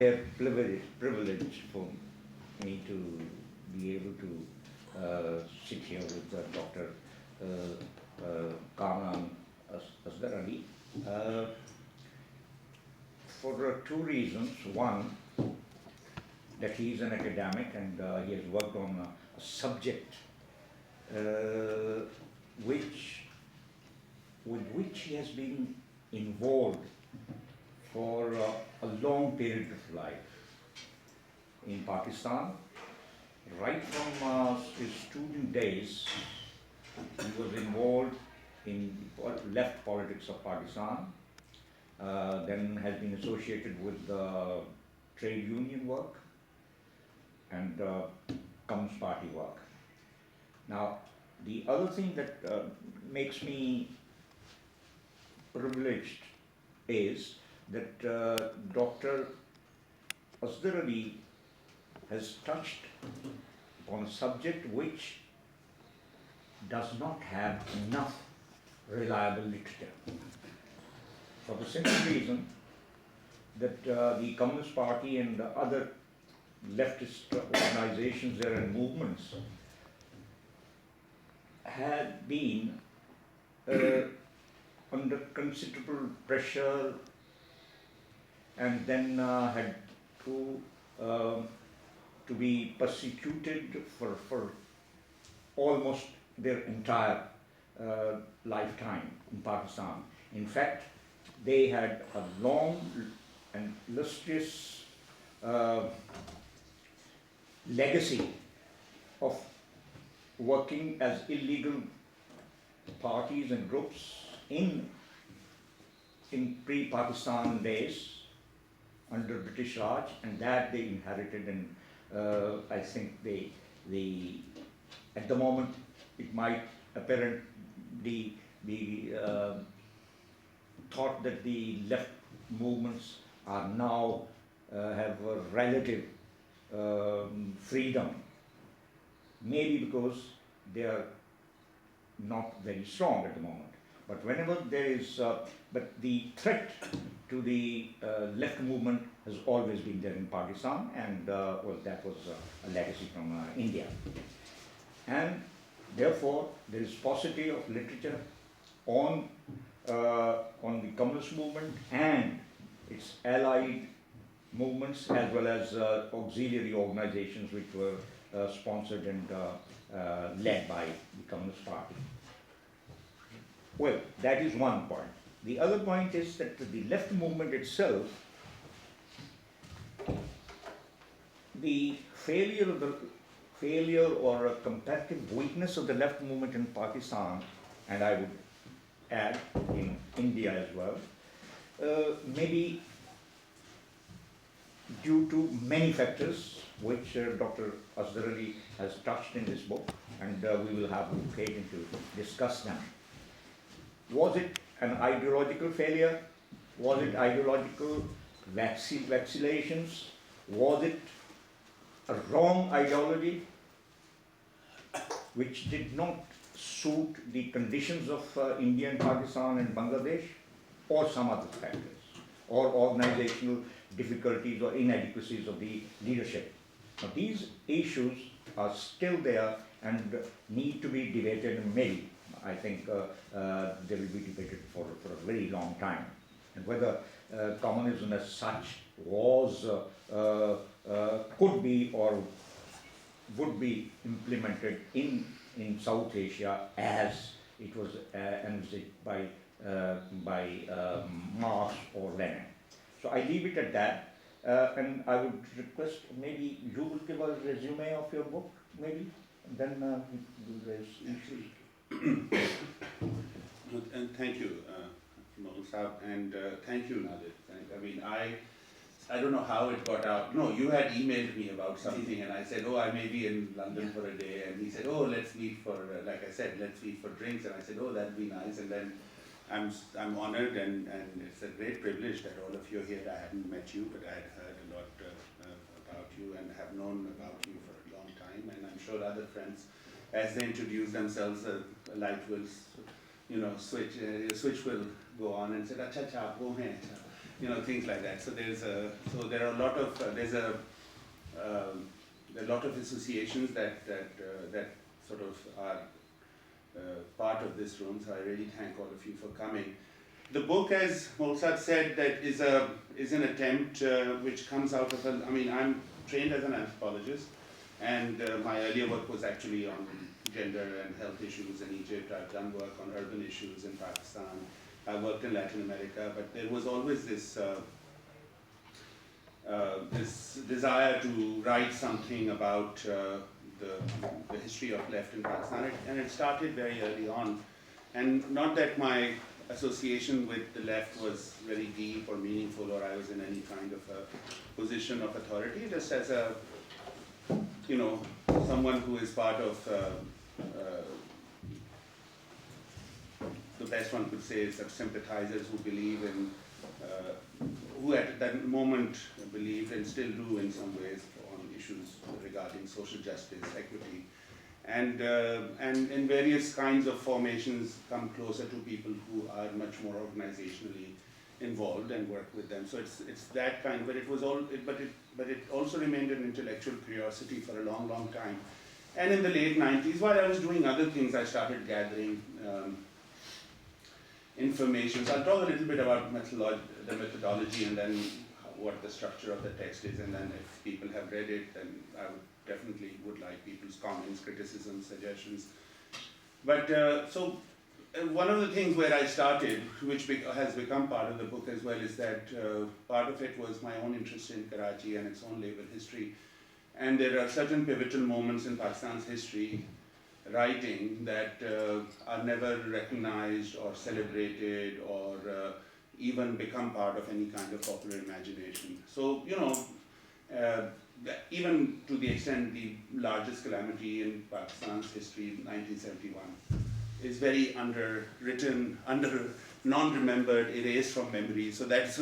a privilege for me to be able to sit here with Dr. Kamran Asdar. Uh, for two reasons. One, that he is an academic and he has worked on a subject uh, which, with which he has been involved for a long period of life in Pakistan. Right from his student days, he was involved in left politics of Pakistan, then has been associated with trade union work and Communist Party work. Now, the other thing that makes me privileged is that Dr. Asdar has touched upon a subject which does not have enough reliable literature. For the simple reason that the Communist Party and the other leftist organizations there and movements had been under considerable pressure and then had to be persecuted for almost their entire lifetime in Pakistan. In fact, they had a long and illustrious legacy of working as illegal parties and groups in pre-Pakistan days under British Raj, and that they inherited, and I think they at the moment it might apparent the thought that the left movements are now have a relative freedom, maybe because they are not very strong at the moment. But whenever there is, but the threat to the left movement has always been there in Pakistan, and well, that was a legacy from India. And therefore, there is paucity of literature on the communist movement and its allied movements, as well as auxiliary organizations which were sponsored and led by the Communist Party. Well, that is one point. The other point is that the left movement itself, the failure or a comparative weakness of the left movement in Pakistan, and I would add in India as well, maybe due to many factors which Dr. Asdar has touched in this book, and we will have occasion to discuss them. Was it an ideological failure? Was it ideological vacillations? Was it a wrong ideology which did not suit the conditions of India and Pakistan and Bangladesh, or some other factors, or organizational difficulties or inadequacies of the leadership? Now, these issues are still there and need to be debated, and maybe I think they will be debated for a very long time. And whether communism as such was, could be or would be implemented in South Asia as it was envisaged by Marx or Lenin. So I leave it at that, and I would request maybe you will give a resume of your book, maybe, and then we'll raise issues. And thank you, Mohan Saab, and thank you, Nadir. I mean, I don't know how it got out. No, you had emailed me about something, and I said, oh, I may be in London for a day, and he said, oh, let's meet for, like I said, let's meet for drinks, and I said, oh, that'd be nice, and then I'm honored, and it's a great privilege that all of you are here. I hadn't met you, but I had heard a lot about you and have known about you for a long time, and I'm sure other friends, as they introduce themselves, a light will, switch will go on and say, acha acha, aap wo hain. things like that. So there are a lot of there are a lot of associations that sort of are part of this room. So I really thank all of you for coming. The book, as Molsad said, that is an attempt which comes out of I'm trained as an anthropologist, and my earlier work was actually on gender and health issues in Egypt. I've done work on urban issues in Pakistan. I've worked in Latin America, but there was always this this desire to write something about the history of left in Pakistan, and it started very early on. And not that my association with the left was very deep or meaningful, or I was in any kind of a position of authority, just as a, someone who is part of, the best one could say is that sympathizers who believe in, who at that moment believed and still do in some ways on issues regarding social justice, equity, and in various kinds of formations come closer to people who are much more organizationally involved and work with them. So it's that kind, but it also remained an intellectual curiosity for a long, long time. And in the late 90s, while I was doing other things, I started gathering information. So I'll talk a little bit about the methodology and then what the structure of the text is, and then if people have read it, then I would like people's comments, criticisms, suggestions. But so one of the things where I started, which has become part of the book as well, is that part of it was my own interest in Karachi and its own labor history. And there are certain pivotal moments in Pakistan's history writing that are never recognized or celebrated or even become part of any kind of popular imagination. So, even to the extent the largest calamity in Pakistan's history, 1971, is very underwritten, non-remembered, erased from memory. So that's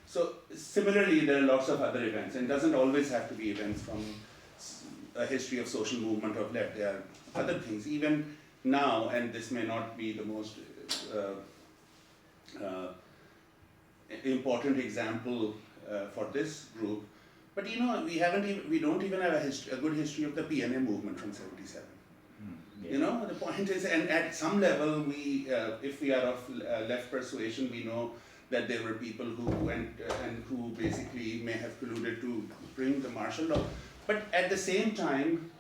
so similarly there are lots of other events, and it doesn't always have to be events from a history of social movement of left. There are other things, even now, and this may not be the most important example for this group, but we don't even have a good history of the PNA movement from 77. Yeah. The point is, and at some level, if we are of left persuasion, we know that there were people who went and who basically may have colluded to bring the martial law. But at the same time,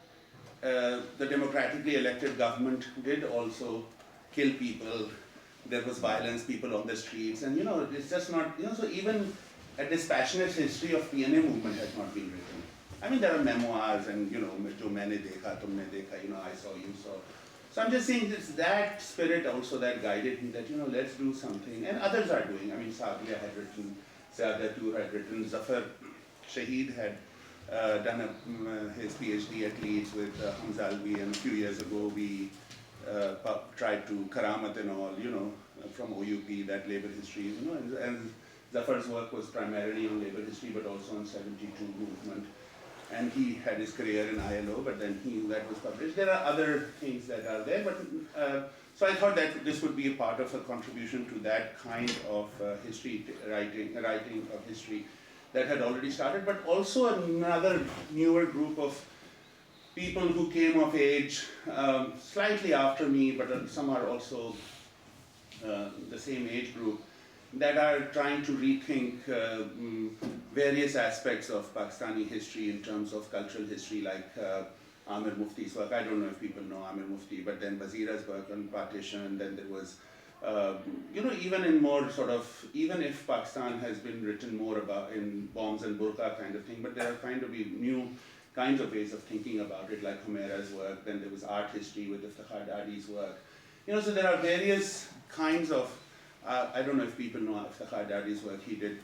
the democratically elected government did also kill people. There was violence, people on the streets, and it's just not, so even a dispassionate history of PNA movement has not been written. I mean, there are memoirs and, jo maine dekha, tumne dekha, I saw, you saw. So I'm just saying it's that spirit also that guided me that, let's do something. And others are doing. I mean, Sadia had written, Saadatur had written, Zafar Shaheed had done his PhD at Leeds with Hamza Alvi, and a few years ago we tried to Karamat and all, from OUP, that labor history, and Zafar's work was primarily on labor history, but also on 72 movement. And he had his career in ILO, but then that was published. There are other things that are there, but so I thought that this would be a part of a contribution to that kind of history, writing of history that had already started, but also another newer group of people who came of age slightly after me, but some are also the same age group, that are trying to rethink various aspects of Pakistani history in terms of cultural history, like Amir Mufti's work. I don't know if people know Amir Mufti, but then Bazira's work on partition, and then there was, even in more sort of, even if Pakistan has been written more about in bombs and burqa kind of thing, but there are kind of new kinds of ways of thinking about it, like Humaira's work. Then there was art history with Iftikhar Dadi's work. So there are various kinds of, I don't know if people know Iftikhar Dadi's work. He did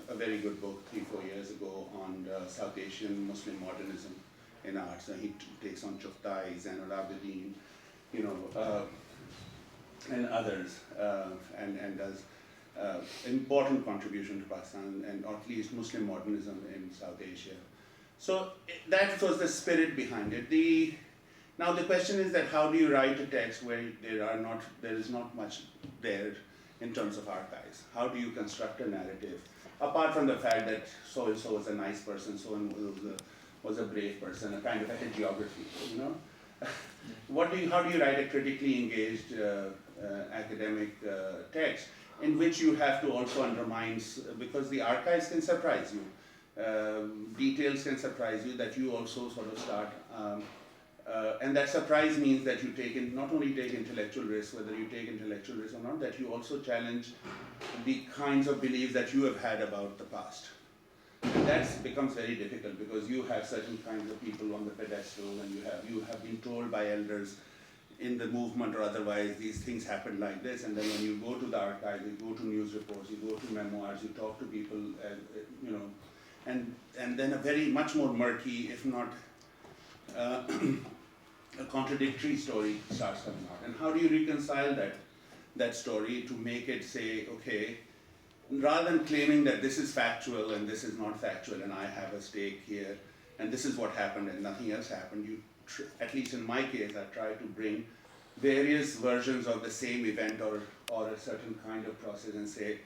a very good book 3-4 years ago on South Asian Muslim modernism in art. So he takes on Chuftai, Zainul Abidin, and others, and does important contribution to Pakistan, and at least Muslim modernism in South Asia. So that was the spirit behind it. Now the question is that how do you write a text where there is not much there in terms of archives? How do you construct a narrative? apart from the fact that so-and-so was a nice person, so-and-so was a brave person, a kind of a hagiography, you know? How do you write a critically engaged academic text in which you have to also undermine, because the archives can surprise you, details can surprise you that you also sort of start, and that surprise means that you not only take intellectual risk, whether you take intellectual risk or not, that you also challenge the kinds of beliefs that you have had about the past. And that becomes very difficult because you have certain kinds of people on the pedestal, and you have been told by elders in the movement or otherwise, these things happen like this, and then when you go to the archive, you go to news reports, you go to memoirs, you talk to people, you know, and then a very much more murky, if not a contradictory story starts coming out. And how do you reconcile that story to make it say, okay, rather than claiming that this is factual and this is not factual and I have a stake here and this is what happened and nothing else happened, at least in my case, I try to bring various versions of the same event or a certain kind of process and say,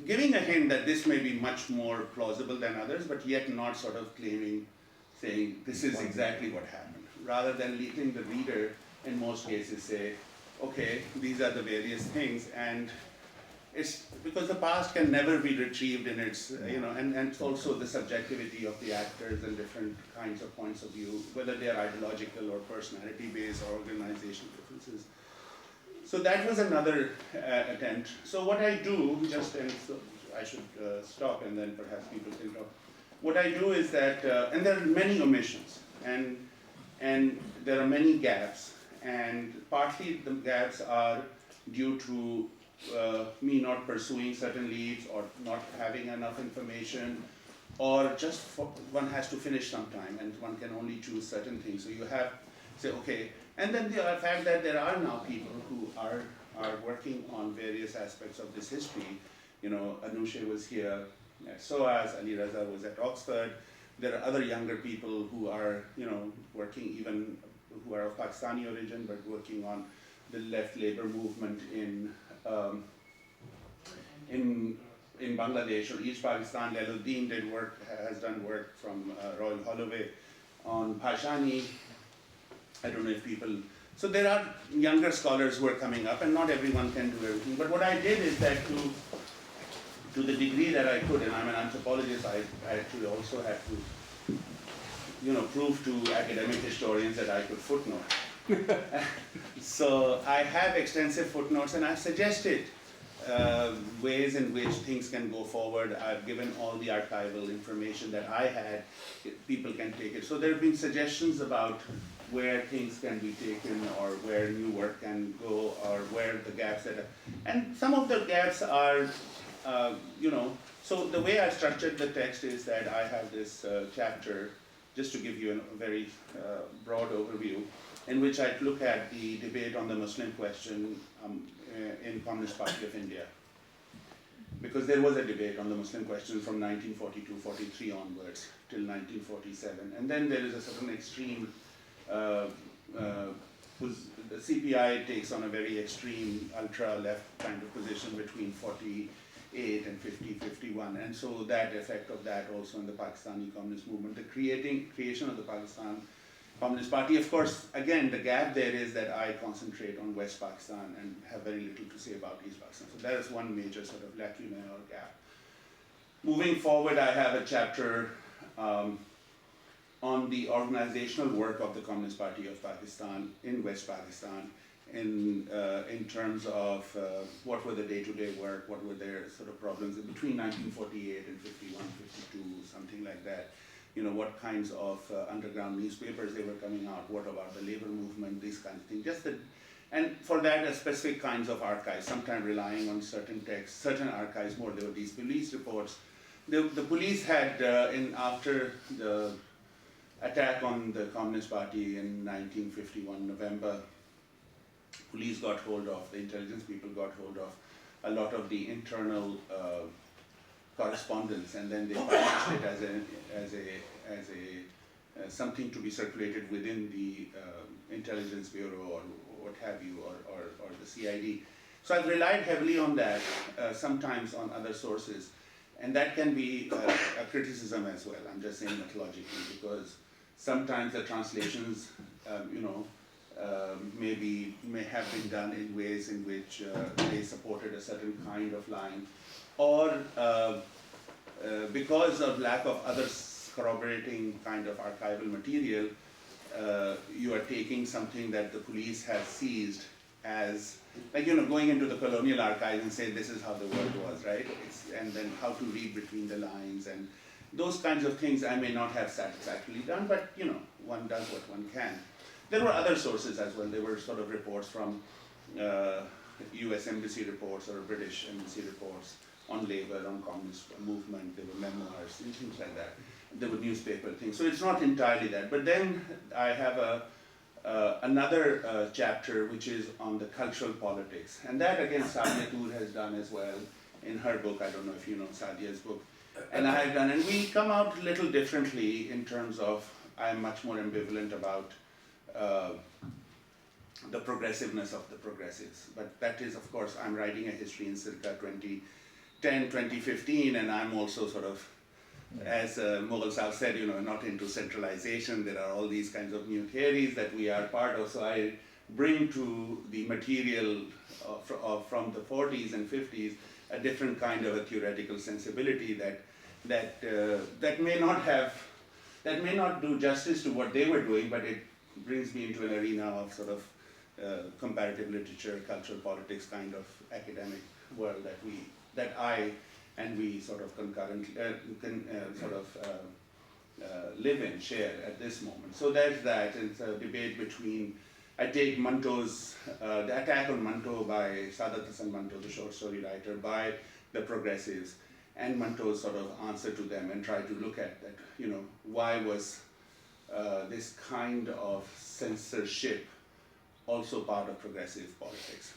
giving a hint that this may be much more plausible than others, but yet not sort of saying this is exactly what happened, rather than letting the reader in most cases say, okay, these are the various things, and it's because the past can never be retrieved in its, you know, and also the subjectivity of the actors and different kinds of points of view, whether they are ideological or personality-based or organizational differences. So that was another attempt. So what I do, so I should stop and then perhaps people can talk. What I do is that, and there are many omissions, and there are many gaps, and partly the gaps are due to me not pursuing certain leads or not having enough information, or just one has to finish sometime and one can only choose certain things. So you have say, okay, and then the fact that there are now people who are working on various aspects of this history. You know, Anushe was here at SOAS, Ali Raza was at Oxford. There are other younger people who are, you know, working even, who are of Pakistani origin, but working on the left labor movement in Bangladesh or East Pakistan. Leluddin has done work from Royal Holloway on Pashani. I don't know if people, so there are younger scholars who are coming up, and not everyone can do everything. But what I did is that to the degree that I could, and I'm an anthropologist, I actually also had to, you know, prove to academic historians that I could footnote. So I have extensive footnotes, and I've suggested ways in which things can go forward. I've given all the archival information that I had. People can take it. So there have been suggestions about where things can be taken, or where new work can go, or where the gaps are. And some of the gaps are, you know, so the way I structured the text is that I have this chapter, just to give you a very broad overview, in which I look at the debate on the Muslim question in Communist Party of India. Because there was a debate on the Muslim question from 1942-43 onwards till 1947. And then there is a certain extreme, the CPI takes on a very extreme, ultra-left kind of position between 48 and 51. And so that effect of that also in the Pakistani communist movement, the creation of the Pakistan Communist Party. Of course, again, the gap there is that I concentrate on West Pakistan and have very little to say about East Pakistan. So that is one major sort of lacuna or gap. Moving forward, I have a chapter on the organizational work of the Communist Party of Pakistan in West Pakistan, in terms of what were the day-to-day work, what were their sort of problems between 1948 and 51, 52, something like that. You know, what kinds of underground newspapers they were coming out, what about the labor movement, these kinds of things. And for that, specific kinds of archives, sometimes relying on certain texts, certain archives more. There were these police reports. The police had, after the attack on the Communist Party in 1951, November, police got hold of, the intelligence people got hold of a lot of the internal correspondence, and then they published it as something to be circulated within the intelligence bureau or what have you, or the CID. So I've relied heavily on that, sometimes on other sources. And that can be a criticism as well. I'm just saying methodologically, because sometimes the translations, may have been done in ways in which they supported a certain kind of line, or because of lack of other corroborating kind of archival material, you are taking something that the police has seized as, like, going into the colonial archives and saying this is how the word was, right? And then how to read between the lines, and those kinds of things I may not have satisfactorily done, but one does what one can. There were other sources as well. There were sort of reports from US embassy reports or British embassy reports on labor, on communist movement. There were memoirs and things like that. There were newspaper things. So it's not entirely that. But then I have another chapter which is on the cultural politics. And that again Sadia Toor has done as well in her book. I don't know if you know Sadia's book. And I have done, and we come out a little differently in terms of, I'm much more ambivalent about the progressiveness of the progressives. But that is, of course, I'm writing a history in circa 2010, 2015, and I'm also sort of, as Mughal Saab said, not into centralization. There are all these kinds of new theories that we are part of. So I bring to the material from the 40s and 50s a different kind of a theoretical sensibility that may not do justice to what they were doing, but it brings me into an arena of sort of comparative literature, cultural politics kind of academic world that I and we sort of concurrently live in, share at this moment. So there's that. It's a debate between, I take Manto's, the attack on Manto by Sadat Hasan Manto, the short story writer, by the progressives, and Manto's sort of answer to them, and try to look at that, why was this kind of censorship also part of progressive politics?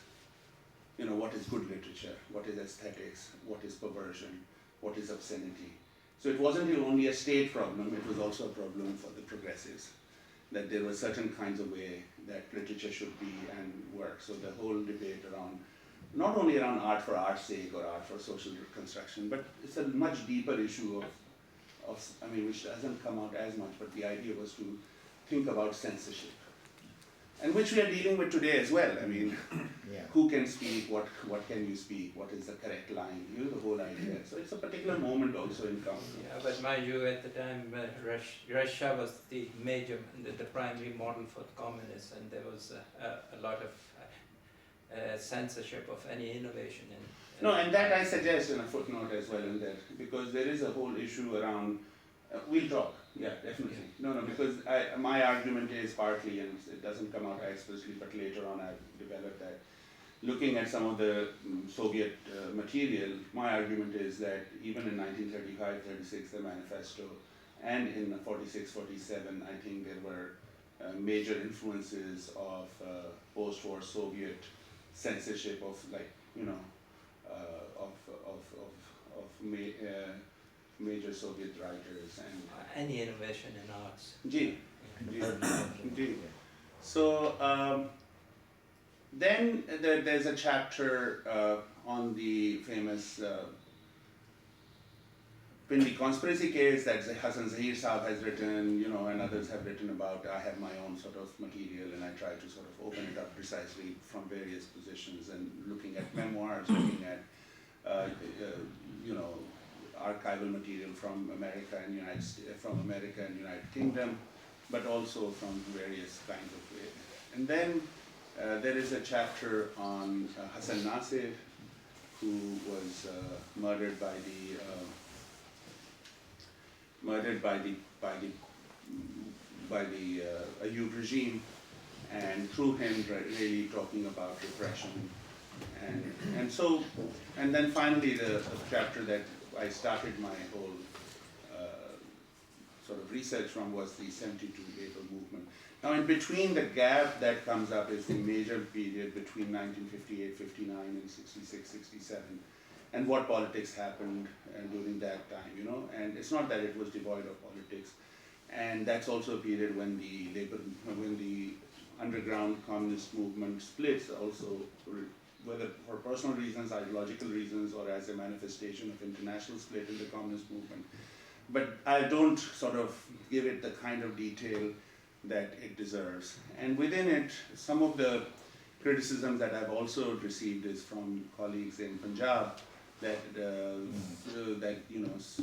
What is good literature? What is aesthetics? What is perversion? What is obscenity? So it wasn't only a state problem, it was also a problem for the progressives, that there were certain kinds of way that literature should be and work. So the whole debate around, not only around art for art's sake or art for social reconstruction, but it's a much deeper issue which doesn't come out as much, but the idea was to think about censorship. And which we are dealing with today as well. Who can speak, what can you speak, what is the correct line, the whole idea. So it's a particular moment also in council. Yeah, but mind you, at the time, Russia was the primary model for communists, and there was a lot of censorship of any innovation. No, and that I suggest in a footnote as well in there, because there is a whole issue around, we'll talk, yeah, definitely. Yeah. No, because my argument is partly, and it doesn't come out explicitly, but later on I've developed that. Looking at some of the Soviet material, my argument is that even in 1935-36, the manifesto, and in 46-47, I think there were major influences of post-war Soviet censorship of, major Soviet writers and any innovation in arts. So then there's a chapter on the famous Pindi conspiracy case that Hassan Zahir Saab has written, and others have written about. I have my own sort of material, and I try to sort of open it up precisely from various positions, and looking at memoirs, looking at archival material from America and United Kingdom, but also from various kinds of ways. And then there is a chapter on Hassan Nasir, who was murdered by the Ayyub regime, and through him really talking about repression, and then finally the chapter that I started my whole sort of research from was the 72 labor movement. Now in between, the gap that comes up is the major period between 1958-59 and 66-67, and what politics happened during that time, and it's not that it was devoid of politics, and that's also a period when the underground communist movement splits also whether for personal reasons, ideological reasons, or as a manifestation of international split in the communist movement. But I don't sort of give it the kind of detail that it deserves. And within it, some of the criticism that I've also received is from colleagues in Punjab that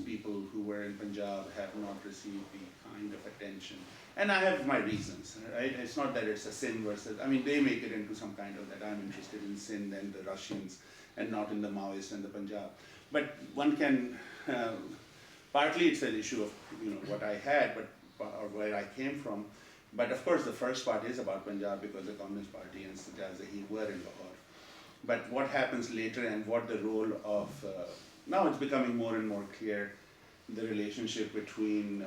people who were in Punjab have not received the kind of attention. And I have my reasons, right? It's not that it's a sin versus, I mean, they make it into some kind of that I'm interested in sin and the Russians and not in the Maoists and the Punjab. But one can, partly it's an issue of what I had, or where I came from. But of course, the first part is about Punjab because the Communist Party and Sajjad Zahid were in Lahore. But what happens later and what the role of, now it's becoming more and more clear, the relationship between,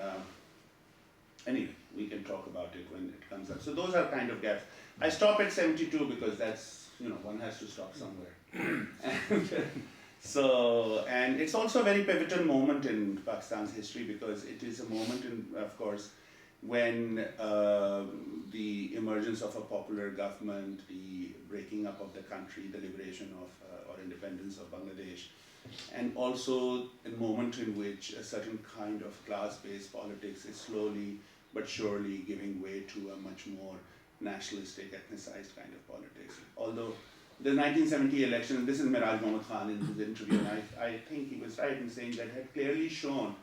anyway, we can talk about it when it comes up. So those are kind of gaps. I stop at 72 because that's, one has to stop somewhere. And it's also a very pivotal moment in Pakistan's history because it is a moment of course, when the emergence of a popular government, the breaking up of the country, the liberation of or independence of Bangladesh, and also a moment in which a certain kind of class-based politics is slowly but surely giving way to a much more nationalistic, ethnicized kind of politics. Although the 1970 election, this is Miraj Mohammad Khan in his interview, and I think he was right in saying that had clearly shown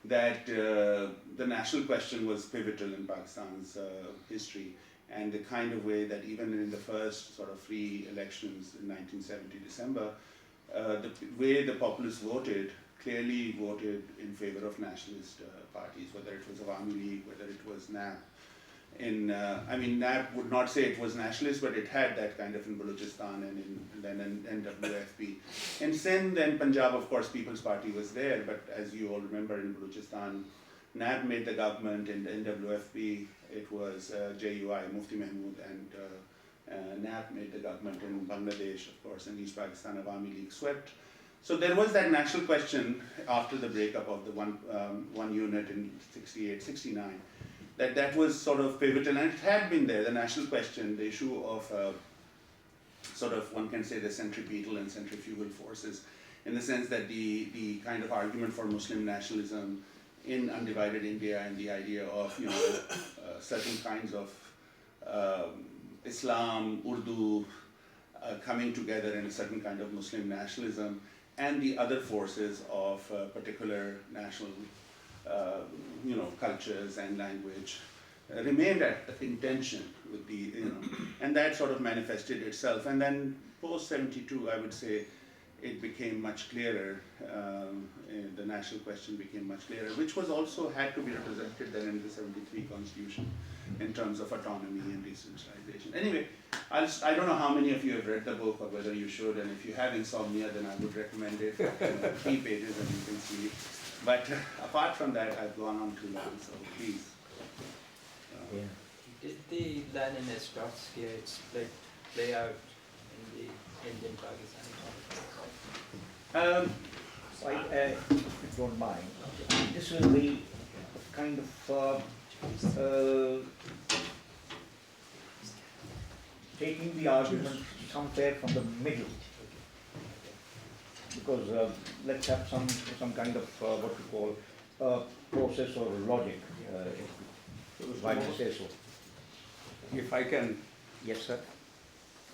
that the national question was pivotal in Pakistan's history, and the kind of way that even in the first sort of free elections in 1970 December, the way the populace voted, clearly voted in favor of nationalist parties, whether it was Awami League, whether it was NAP. I mean, NAP would not say it was nationalist, but it had that kind of in Balochistan and then in NWFP. In Sindh and Punjab, of course, People's Party was there, but as you all remember, in Balochistan, NAP made the government, in NWFP, it was JUI, Mufti Mahmood, and NAP made the government in Bangladesh, of course, and East Pakistan Awami League swept. So there was that national question after the breakup of the one unit in 68, 69. That was sort of pivotal, and it had been there, the national question, the issue of sort of, one can say, the centripetal and centrifugal forces, in the sense that the kind of argument for Muslim nationalism in undivided India and the idea of, certain kinds of Islam, Urdu coming together in a certain kind of Muslim nationalism, and the other forces of particular national cultures and language remained in tension with the, and that sort of manifested itself. And then post 72, I would say, it became much clearer, the national question became much clearer, which was also had to be represented then in the 73 constitution in terms of autonomy and decentralization. Anyway, I don't know how many of you have read the book or whether you should, and if you have insomnia, then I would recommend it. 3 pages and you can see. But apart from that, I've gone on too long, so please. Did the Leninist Trotskyite split play out in the Indian-Pakistan conflict? If you don't mind, this will be kind of taking the argument somewhere from the middle. Because let's have some kind of what you call process or logic, if I may say so. If I can Yes, sir.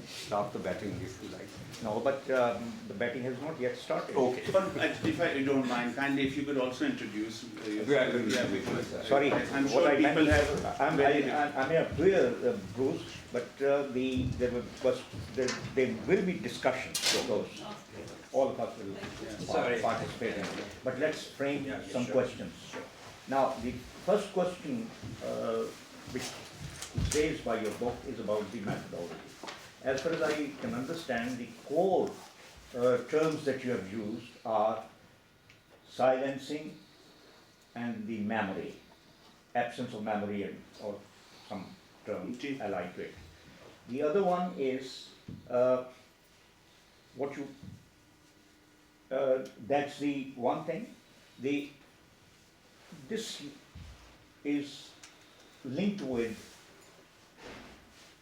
stop the betting, if you like. No, but the betting has not yet started. Okay. But if you don't mind, kindly, if you could also introduce yourself. Yeah, because Sorry, I'm what sure I people meant, have. I may appear, Bruce, but there will be discussions, because all of us will Sorry. participate in it. But let's frame some sure. questions. Now, the first question which is raised by your book is about the methodology. As far as I can understand, the core terms that you have used are silencing and the memory, absence of memory, or some term allied to it. The other one is what you, that's the one thing. This is linked with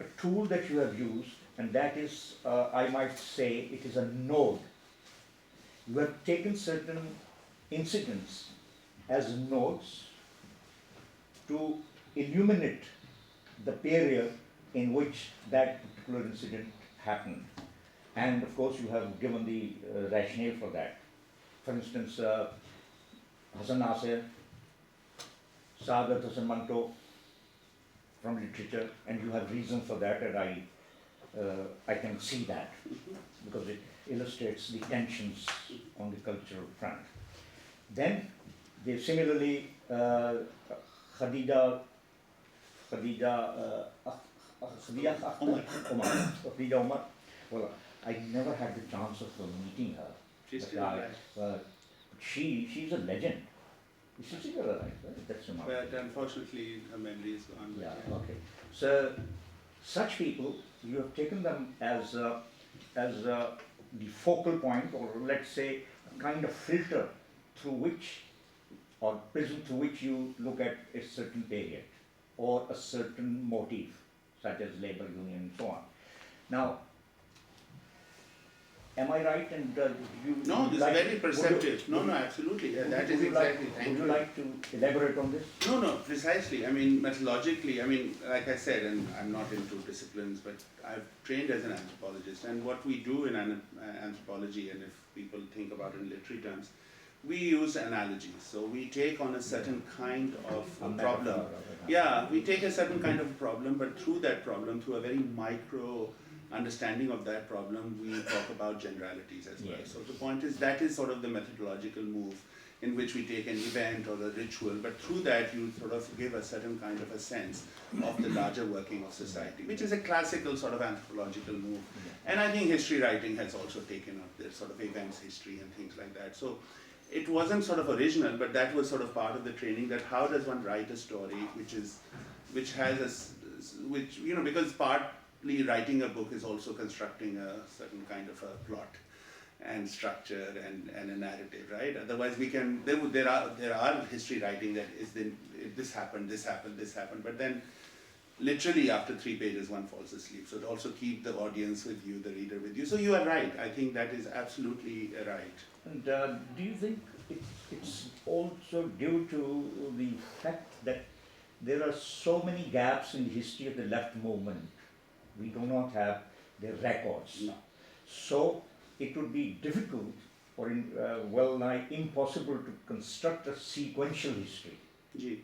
a tool that you have used and that is, I might say, it is a node. You have taken certain incidents as nodes to illuminate the period in which that particular incident happened. And of course, you have given the rationale for that. For instance, Hassan Nasir, Saadat Hassan Manto from literature, and you have reason for that, and I can see that because it illustrates the tensions on the cultural front. Then, they similarly, Khadija Umar. Well, I never had the chance of meeting her. She's But still alive. she's a legend. She's still alive, right? That's remarkable. But unfortunately, her memory is gone. but Yeah, okay. So, such people, you have taken them as the focal point, or let's say, a kind of filter through which, or prism through which you look at a certain period, or a certain motif, such as labor union and so on. Now, am I right? And you No, would this like- is very would you- perceptive. No, no, absolutely. Yeah, that is would you like- exactly. Thank Would you. you like to elaborate on this? No, no, precisely. I mean, methodologically, I mean, like I said, and I'm not into disciplines, but I've trained as an anthropologist, and what we do in anthropology, and if people think about it in literary terms, we use analogies. So we take on a certain kind of A a metaphor problem. of it. Yeah, we take a certain kind of problem, but through that problem, through a very micro understanding of that problem, we talk about generalities as well. Yes. So the point is, that is sort of the methodological move in which we take an event or a ritual, but through that you sort of give a certain kind of a sense of the larger working of society, which is a classical sort of anthropological move. And I think history writing has also taken up this sort of events history and things like that. So it wasn't sort of original, but that was sort of part of the training, that how does one write a story which has which, you know, because partly writing a book is also constructing a certain kind of a plot and structure and a narrative, right? Otherwise there are history writing that is then this happened, but then literally after 3 pages one falls asleep. So to also keep the audience with you, the reader with you. So you are right. I think that is absolutely right. And do you think it's also due to the fact that there are so many gaps in the history of the left movement? We do not have their records. No. So it would be difficult or well nigh impossible to construct a sequential history, Gee.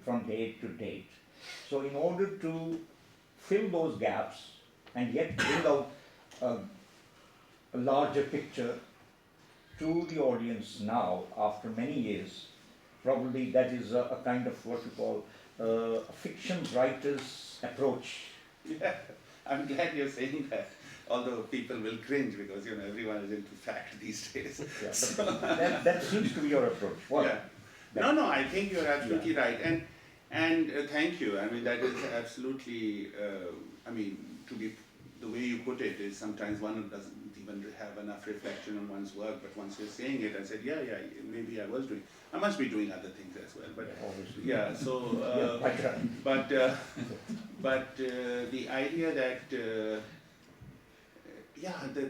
from date to date. So in order to fill those gaps and yet bring out a larger picture to the audience now, after many years, probably that is a kind of what you call a fiction writer's approach. Yeah, I'm glad you're saying that. Although people will cringe because, you know, everyone is into fact these days. Yeah, but that seems to be your approach. What? Yeah. No, I think you're absolutely right. And thank you. I mean, that is absolutely, I mean, the way you put it is sometimes one doesn't even have enough reflection on one's work, but once you're saying it, I said, yeah, maybe I must be doing other things as well. But Obviously. yeah, so, Yeah, quite right. but the idea that,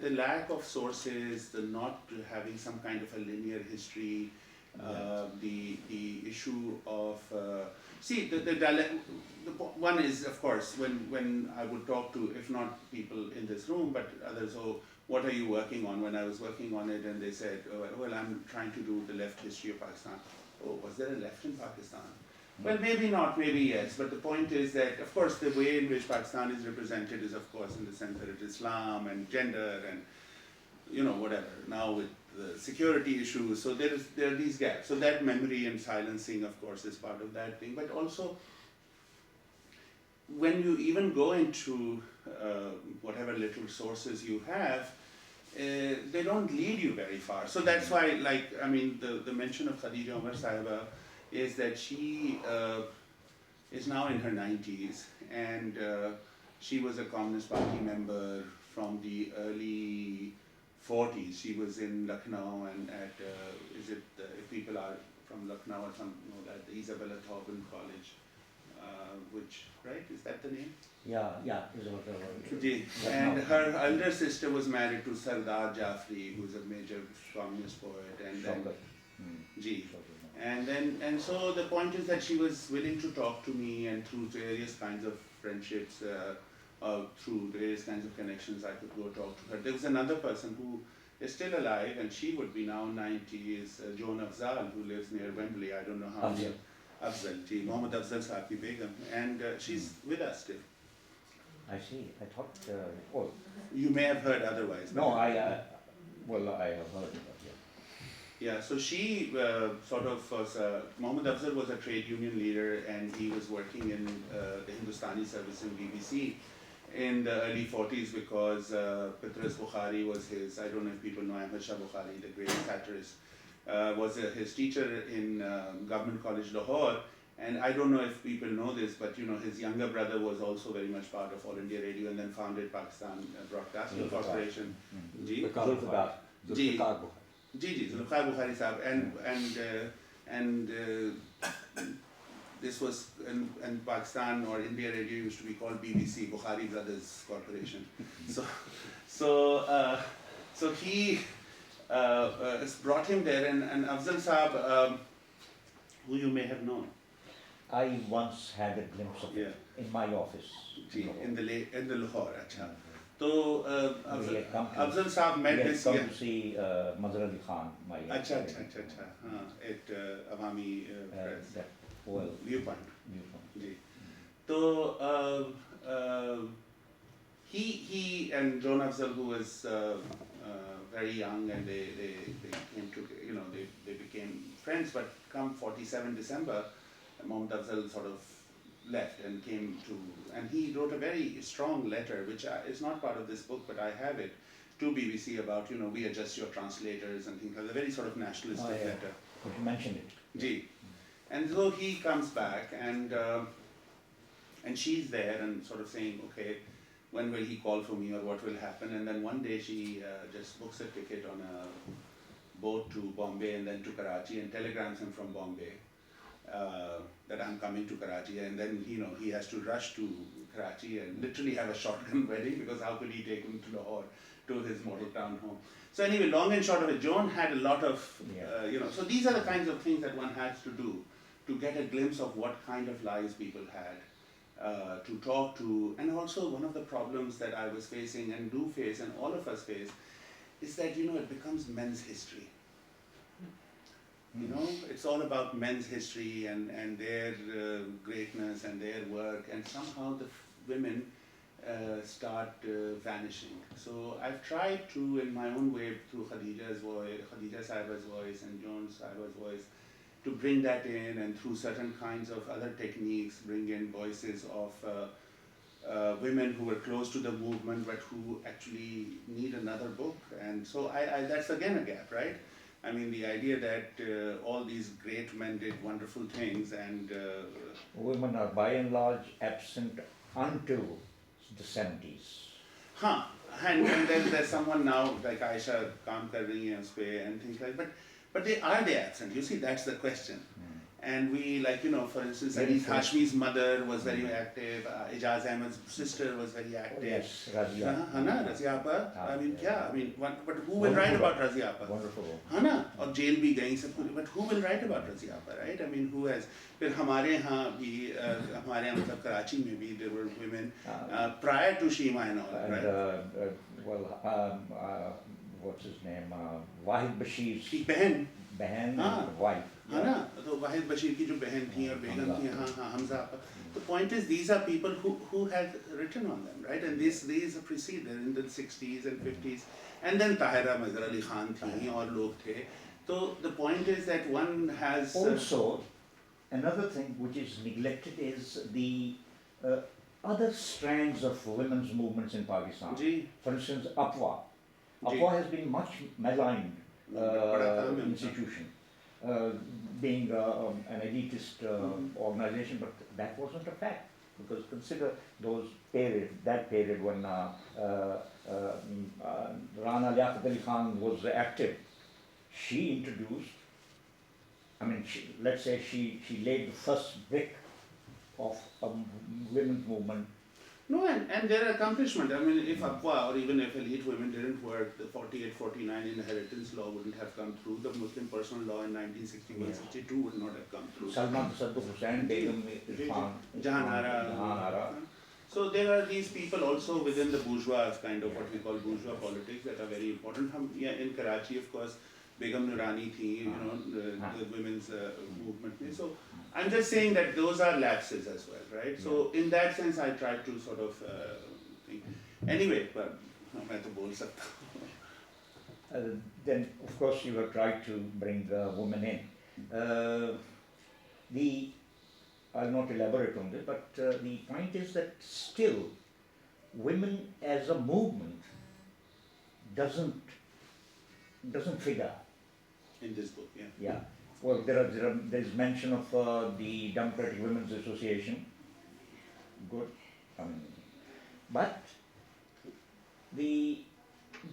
the lack of sources, the not having some kind of a linear history, the issue of one is, of course, when I would talk to, if not people in this room, but others, what are you working on? When I was working on it, and they said, well, I'm trying to do the left history of Pakistan. Oh, was there a left in Pakistan? Well, maybe not, maybe yes, but the point is that, of course, the way in which Pakistan is represented is, of course, in the sense that it is Islam and gender and, you know, whatever. Now with the security issues, so there are these gaps. So that memory and silencing, of course, is part of that thing. But also, when you even go into whatever little sources you have, they don't lead you very far. So that's why, like, I mean, the mention of Khadija Umar Sahiba is that she is now in her 90s, and she was a Communist Party member from the early 40s. She was in Lucknow and at, if people are from Lucknow or something, you know, that the Isabella Thoburn College, which, right, is that the name? Yeah, is what Ji. And her elder sister was married to Sardar Jafri, who is a major communist poet, and then Ji. And so the point is that she was willing to talk to me, and through various kinds of friendships, through various kinds of connections, I could go talk to her. There was another person who is still alive, and she would be now 90, is Joan Afzal, who lives near Wembley. I don't know how many. Afzal, Ji, Mohammed Afzal Saab ki Begum, and she's with us still. I see. I thought, oh. You may have heard otherwise. No, I have heard about it, yeah. Yeah, so she sort of was, Mohammed Afzal was a trade union leader, and he was working in the Hindustani service in BBC in the early 40s because Petrus Bukhari was his, I don't know if people know Ahmad Shah Bukhari, the great satirist, was his teacher in Government College Lahore. And I don't know if people know this, but you know, his younger brother was also very much part of All India Radio and then founded Pakistan Broadcasting Corporation. Ji? Zulfikar. Ji, Zulfikar Bukhari Sahab. And this was, in Pakistan or India Radio used to be called BBC, Bukhari Brothers Corporation. So he brought him there, and Afzal Sahab, who you may have known. I once had a glimpse of it in my office. In the Lahore, acha. So Afzal Sahab met this. He had come to see Mazhar Ali Khan, my Acha. At Awami Press. That oil. Viewpoint. So he and Joan Afzal, who was very young, and they came to, you know, they became friends. But come 47 December, Mohammed Afzal sort of left and came to, and he wrote a very strong letter, which is not part of this book, but I have it, to BBC about, you know, we are just your translators and things like that. A very sort of nationalistic letter. You mentioned it. Ji. And so he comes back, and she's there and sort of saying, okay, when will he call for me or what will happen? And then one day she just books a ticket on a boat to Bombay and then to Karachi, and telegrams him from Bombay that I'm coming to Karachi, and then, you know, he has to rush to Karachi and literally have a shotgun wedding, because how could he take him to Lahore, to his model town home? So anyway, long and short of it, Joan had a lot of, you know, so these are the kinds of things that one has to do to get a glimpse of what kind of lives people had, to talk to. And also one of the problems that I was facing and do face, and all of us face, is that, you know, it becomes men's history. You know, it's all about men's history and their greatness and their work, and somehow the women start vanishing. So I've tried to, in my own way, through Khadija Sahiba's voice and Joan Sahiba's voice, to bring that in, and through certain kinds of other techniques, bring in voices of women who were close to the movement but who actually need another book. And so that's again a gap, right? I mean, the idea that all these great men did wonderful things, and women are by and large absent until the 70s. And then there's someone now like Aisha kaam kar rahi hai us pe and things like that. But they absent? You see, that's the question. And we, like, you know, for instance, Aziz Hashmi's mother was very active, Ijaz Ahmed's sister was very active. Yes, Razia. Razia Appa. I mean, but who will write about Razia Appa? Wonderful. Or jail bhi gayi, but who will write about Razia Appa, right? I mean, who has? Phir hamare yahan bhi, hamare yahan matlab Karachi mein bhi, there were women prior to Shima and all, right? What's his name? Wahid Bashir's behan, wife. हाँ ना, तो वाहिद बशीर की जो बहन थी और बेगम थी, हाँ Hamza. The point is, these are people who had written on them, right? And these preceded in the 60s and 50s, and then Tahira Mazhar Ali Khan थी और लोग थे. So the point is that one has also another thing which is neglected is the other strands of women's movements in Pakistan. Ji. For instance, Apwa. Apwa has been much maligned institution. Being an elitist organization, but that wasn't a fact, because consider that period when Rana Liaquat Ali Khan was active. She introduced, let's say she laid the first brick of a women's movement. No, and their accomplishment. I mean, if Apwa or even if elite women didn't work, the 48-49 inheritance law wouldn't have come through. The Muslim personal law in 1961-62 would not have come through. Salman Tasadduq Hussain, Begum Irfan, Jahanara. So there are these people also within the bourgeois kind of what we call bourgeois politics that are very important. Yeah, in Karachi, of course, Begum Nurani thi, the women's movement. So I'm just saying that those are lapses as well, right? So in that sense, I try to sort of think. Anyway, but मैं तो बोल सकता हूँ. Then, of course, you have tried to bring the women in. I'll not elaborate on this, but the point is that still, women as a movement doesn't figure. In this book, yeah. Yeah. Well, there's mention of the Democratic Women's Association. Good. But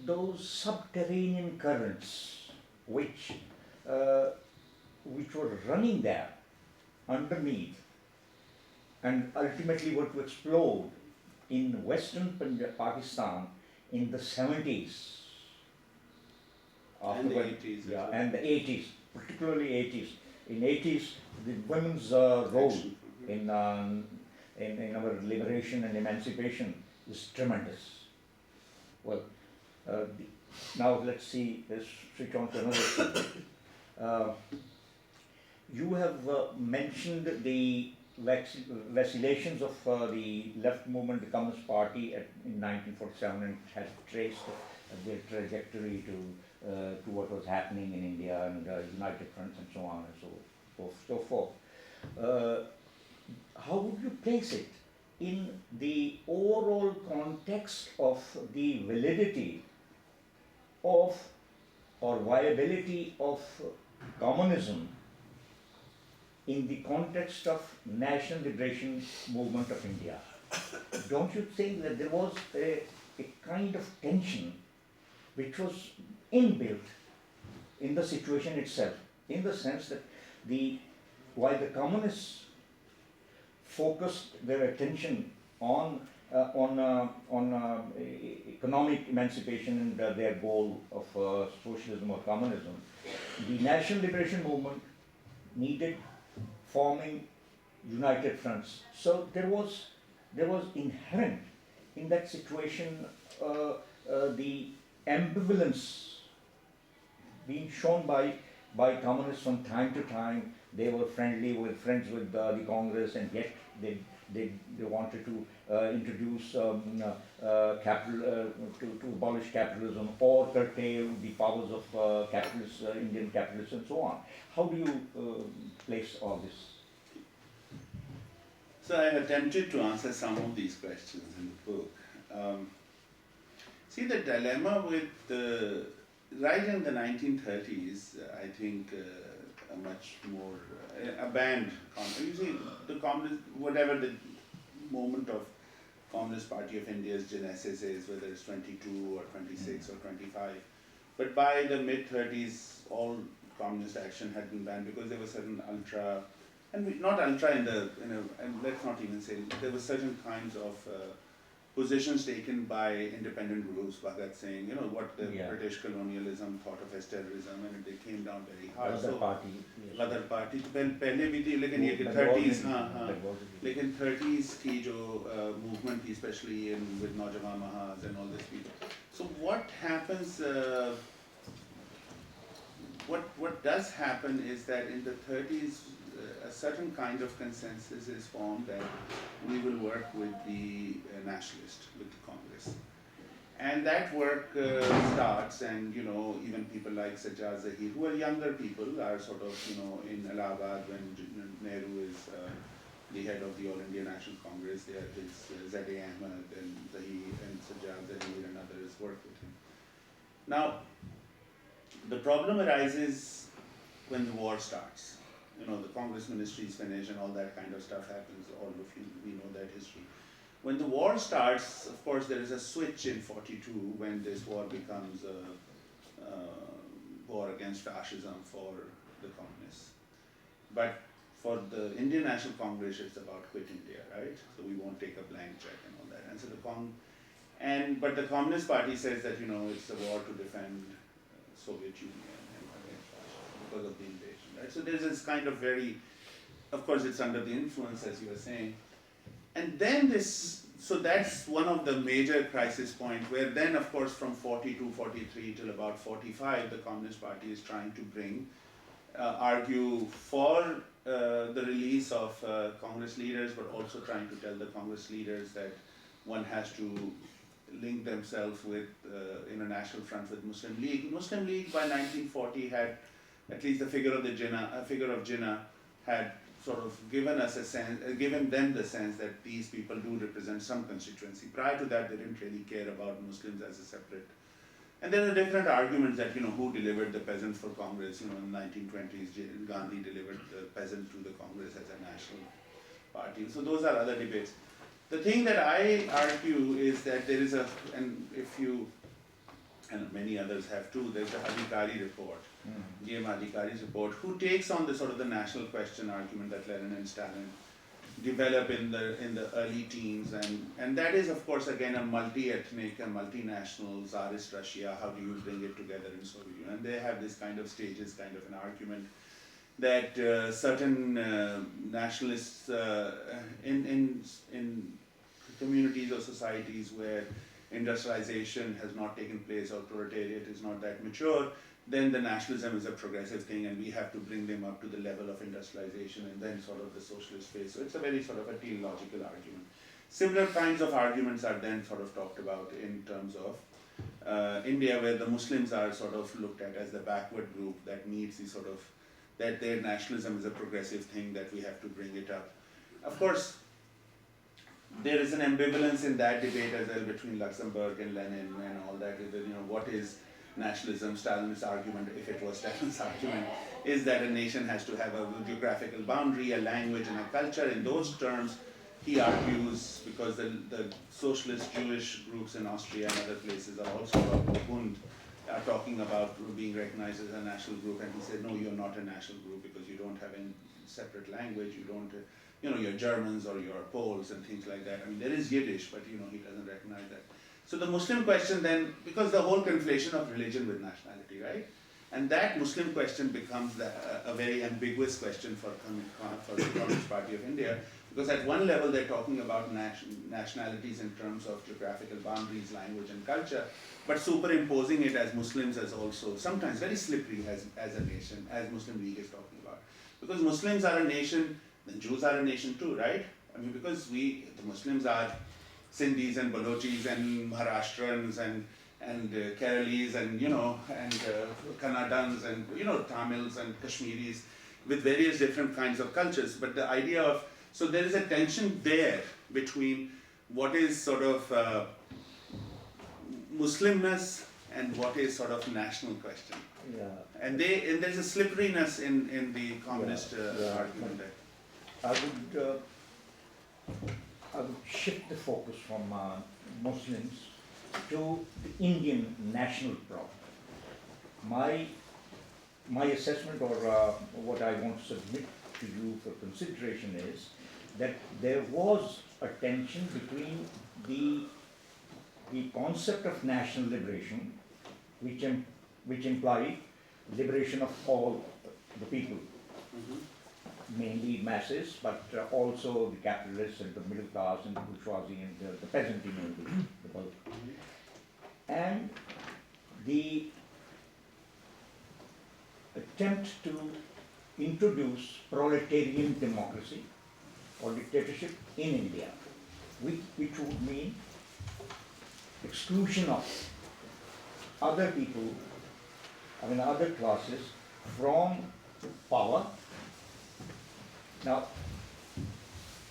those subterranean currents which were running there underneath and ultimately were to explode in Western Pakistan in the 70s. And the 80s. Yeah, and the 80s, particularly 80s. In 80s, the women's role in our liberation and emancipation is tremendous. Well, now let's switch on to another subject. You have mentioned the vacillations of the left movement, the Communist Party in 1947, and has traced their trajectory to what was happening in India and United Fronts and so on and so forth. How would you place it in the overall context of the validity of or viability of communism in the context of national liberation movement of India? Don't you think that there was a kind of tension which was inbuilt in the situation itself, in the sense that while the communists focused their attention on economic emancipation and their goal of socialism or communism, the national liberation movement needed forming united fronts. So there was inherent in that situation the ambivalence being shown by communists from time to time. They were friends with the Congress, and yet they wanted to introduce capital to abolish capitalism or curtail the powers of Indian capitalists and so on. How do you place all this? So I attempted to answer some of these questions in the book. See, the dilemma with right in the 1930s, I think a much more a banned you see the communist, whatever the moment of Communist Party of India's genesis is, whether it's 22 or 26 or 25, but by the mid-30s, all communist action had been banned because there were certain ultra, and not ultra and let's not even say, there were certain kinds of positions taken by independent groups, Bhagat Singh, what the British colonialism thought of as terrorism, and they came down very hard. Other party. Other party, पहले भी थी, लेकिन ये 30s, लेकिन 30s की जो movement, especially with Naujawan Mahaz and all these people. So what happens? What does happen is that in the 30s, a certain kind of consensus is formed that we will work with the nationalist, with the Congress. And that work starts, and even people like Sajjad Zahir, who are younger people, are sort of in Allahabad when Nehru is the head of the All India National Congress. There is Zadeh Ahmed and Zahir and Sajjad Zahir and others work with him. Now, the problem arises when the war starts. The Congress ministry is finished and all that kind of stuff happens. All of you, we know that history. When the war starts, of course, there is a switch in 42 when this war becomes a war against fascism for the communists. But for the Indian National Congress, it's about quit India, right? So we won't take a blank check and all that. And so but the Communist Party says that, you know, it's a war to defend Soviet Union and against Russia because of the invasion, right? So there's this kind of very, of course it's under the influence, as you were saying. And then so that's one of the major crisis points, where then, of course, from 42, 43 till about 45, the Communist Party is trying to argue for the release of Congress leaders, but also trying to tell the Congress leaders that one has to link themselves with International Front with Muslim League. Muslim League by 1940 had, at least the figure of Jinnah had sort of given us a sense, given them the sense that these people do represent some constituency. Prior to that, they didn't really care about Muslims as a separate. And there are different arguments that, you know, who delivered the peasant for Congress. You know, in the 1920s, Gandhi delivered the peasant to the Congress as a national party. So those are other debates. The thing that I argue is that there is and if you, and many others have too, there's the Adhikari report, G.M. Adhikari's report, who takes on the sort of the national question argument that Lenin and Stalin develop in the early teens, and that is, of course, again a multi-ethnic and multinational Tsarist Russia. How do you bring it together in Soviet Union? And they have this kind of stages, kind of an argument that certain nationalists in communities or societies where industrialization has not taken place or proletariat is not that mature, then the nationalism is a progressive thing and we have to bring them up to the level of industrialization and then sort of the socialist phase. So it's a very sort of a teleological argument. Similar kinds of arguments are then sort of talked about in terms of India, where the Muslims are sort of looked at as the backward group that needs the sort of, that their nationalism is a progressive thing, that we have to bring it up. Of course, there is an ambivalence in that debate as well between Luxemburg and Lenin and all that. You know, what is nationalism? Stalin's argument, if it was Stalin's argument, is that a nation has to have a geographical boundary, a language and a culture. In those terms, he argues, because the socialist Jewish groups in Austria and other places are also Bund, are talking about being recognized as a national group, and he said, no, you're not a national group because you don't have a separate language, you don't, you know, you're Germans or you're Poles and things like that. I mean, there is Yiddish, but you know, he doesn't recognize that. So the Muslim question then, because the whole conflation of religion with nationality, right? And that Muslim question becomes a very ambiguous question for the Communist Party of India, because at one level they're talking about nationalities in terms of geographical boundaries, language and culture, but superimposing it as Muslims as also sometimes very slippery as a nation, as Muslim League is talking about. Because Muslims are a nation, then Jews are a nation too, right? I mean, because the Muslims are Sindhis and Balochis and Maharashtrians and Keralis and, you know, and Kannadans and, you know, Tamils and Kashmiris with various different kinds of cultures. But the idea of, so there is a tension there between what is sort of Muslimness and what is sort of national question. Yeah. And there's a slipperiness in the communist argument there. I would shift the focus from Muslims to the Indian national problem. My assessment, or what I want to submit to you for consideration, is that there was a tension between the concept of national liberation, which implied liberation of all the people, mainly masses, but also the capitalists and the middle class and the bourgeoisie and the peasantry, mainly the bulk. And the attempt to introduce proletarian democracy or dictatorship in India, which would mean exclusion of other people, I mean other classes, from power. Now,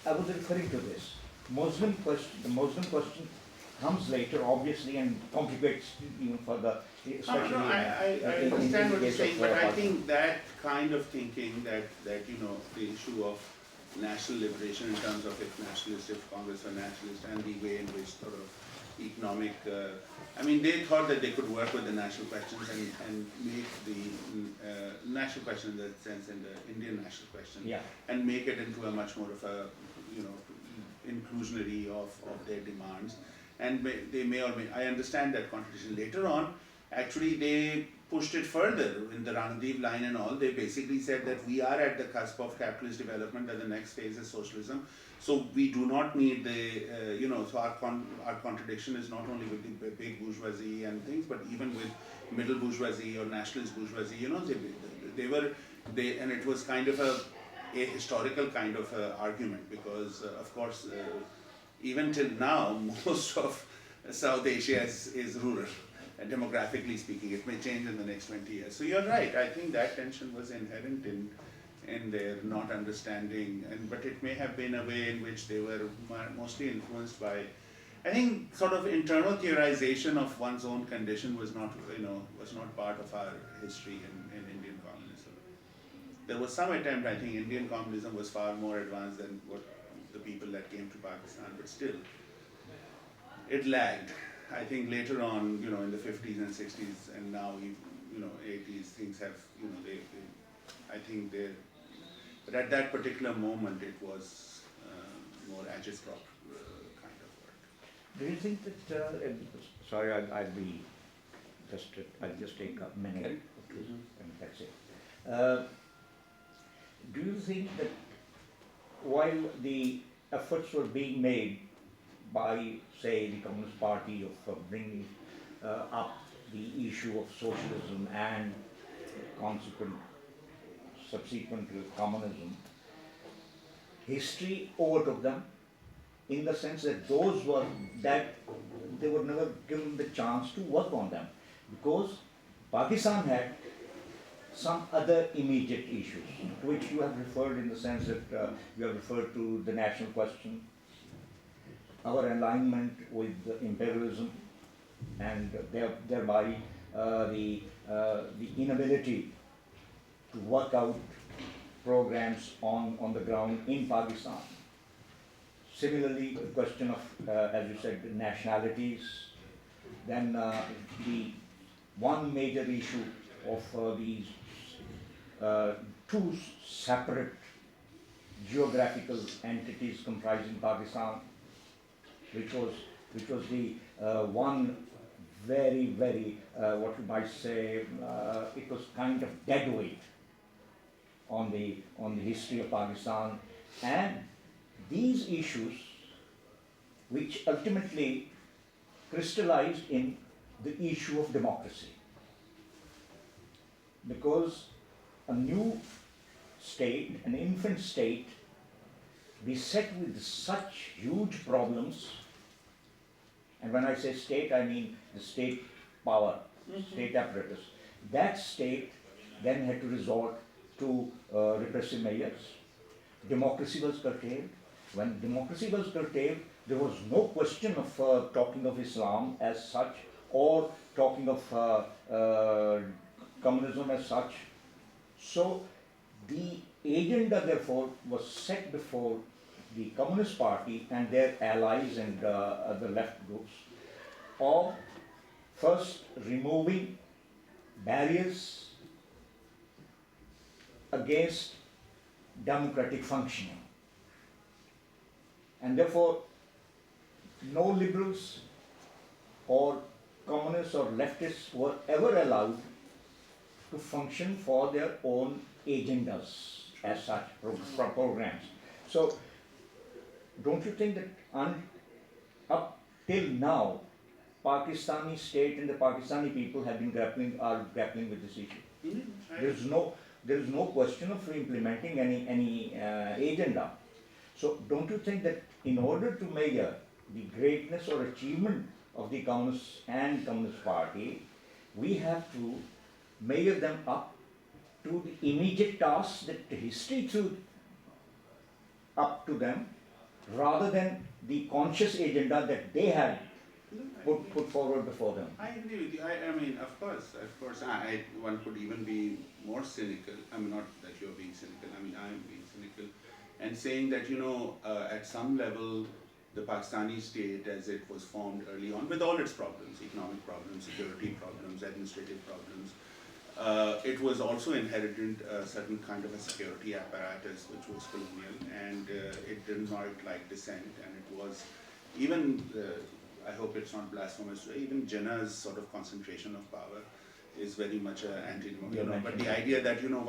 I was referring to this. The Muslim question comes later, obviously, and complicates even further, especially I understand what you're saying, but I think that kind of thinking that you know, the issue of national liberation in terms of if nationalist, if Congress were nationalist, and the way in which sort of economic, I mean, they thought that they could work with the national questions and make the national question in that sense, and the Indian national question, Yeah. and make it into a much more of a, inclusionary of their demands. And they may or may, I understand that contradiction. Later on, actually they pushed it further in the Ranadev line and all. They basically said that we are at the cusp of capitalist development, that the next phase is socialism. So we do not need the, so our contradiction is not only with the big bourgeoisie and things, but even with middle bourgeoisie or nationalist bourgeoisie, and it was kind of a historical kind of argument, because of course, even till now, most of South Asia is rural, demographically speaking. It may change in the next 20 years. So you're right, I think that tension was inherent in their not understanding, but it may have been a way in which they were mostly influenced by, I think, sort of internal theorization of one's own condition was not part of our history in Indian communism. There was some attempt, I think Indian communism was far more advanced than what the people that came to Pakistan, but still, it lagged. I think later on, in the 50s and 60s, and now, 80s, things have, I think but at that particular moment, it was more agitprop kind of work. Do you think that, sorry, I'll just take a minute, okay, and that's it. Do you think that while the efforts were being made by, say, the Communist Party of bringing up the issue of socialism and subsequent communism, history overtook them, in the sense that they were never given the chance to work on them, because Pakistan had some other immediate issues, to which you have referred, in the sense that you have referred to the national question, our alignment with imperialism, and thereby the inability to work out programs on the ground in Pakistan. Similarly, the question of, as you said, nationalities. Then the one major issue of these two separate geographical entities comprising Pakistan, which was the one very, very, what you might say, it was kind of dead weight on the history of Pakistan, and these issues, which ultimately crystallized in the issue of democracy, because a new state, an infant state, beset with such huge problems, and when I say state, I mean the state power, state apparatus. That state then had to resort to repressive measures. Democracy was curtailed. When democracy was curtailed, there was no question of talking of Islam as such, or talking of communism as such. So the agenda, therefore, was set before the Communist Party and their allies and other left groups of first removing barriers against democratic functioning. And therefore, no liberals or communists or leftists were ever allowed to function for their own agendas as such, programs. So, don't you think that up till now, Pakistani state and the Pakistani people have been grappling with this issue? There is no question of implementing any agenda. So don't you think that in order to measure the greatness or achievement of the Communists and Communist Party, we have to measure them up to the immediate tasks that history threw up to them, rather than the conscious agenda that they had put forward before them? I agree with you. I mean, of course, one could even be more cynical. I mean, not that you're being cynical. I mean, I'm being cynical, and saying that at some level, the Pakistani state as it was formed early on, with all its problems, economic problems, security problems, administrative problems. It was also inherited a certain kind of a security apparatus which was colonial, and it did not like dissent, and it was even, I hope it's not blasphemous, even Jinnah's sort of concentration of power is very much anti-democratic. But the idea that, you know,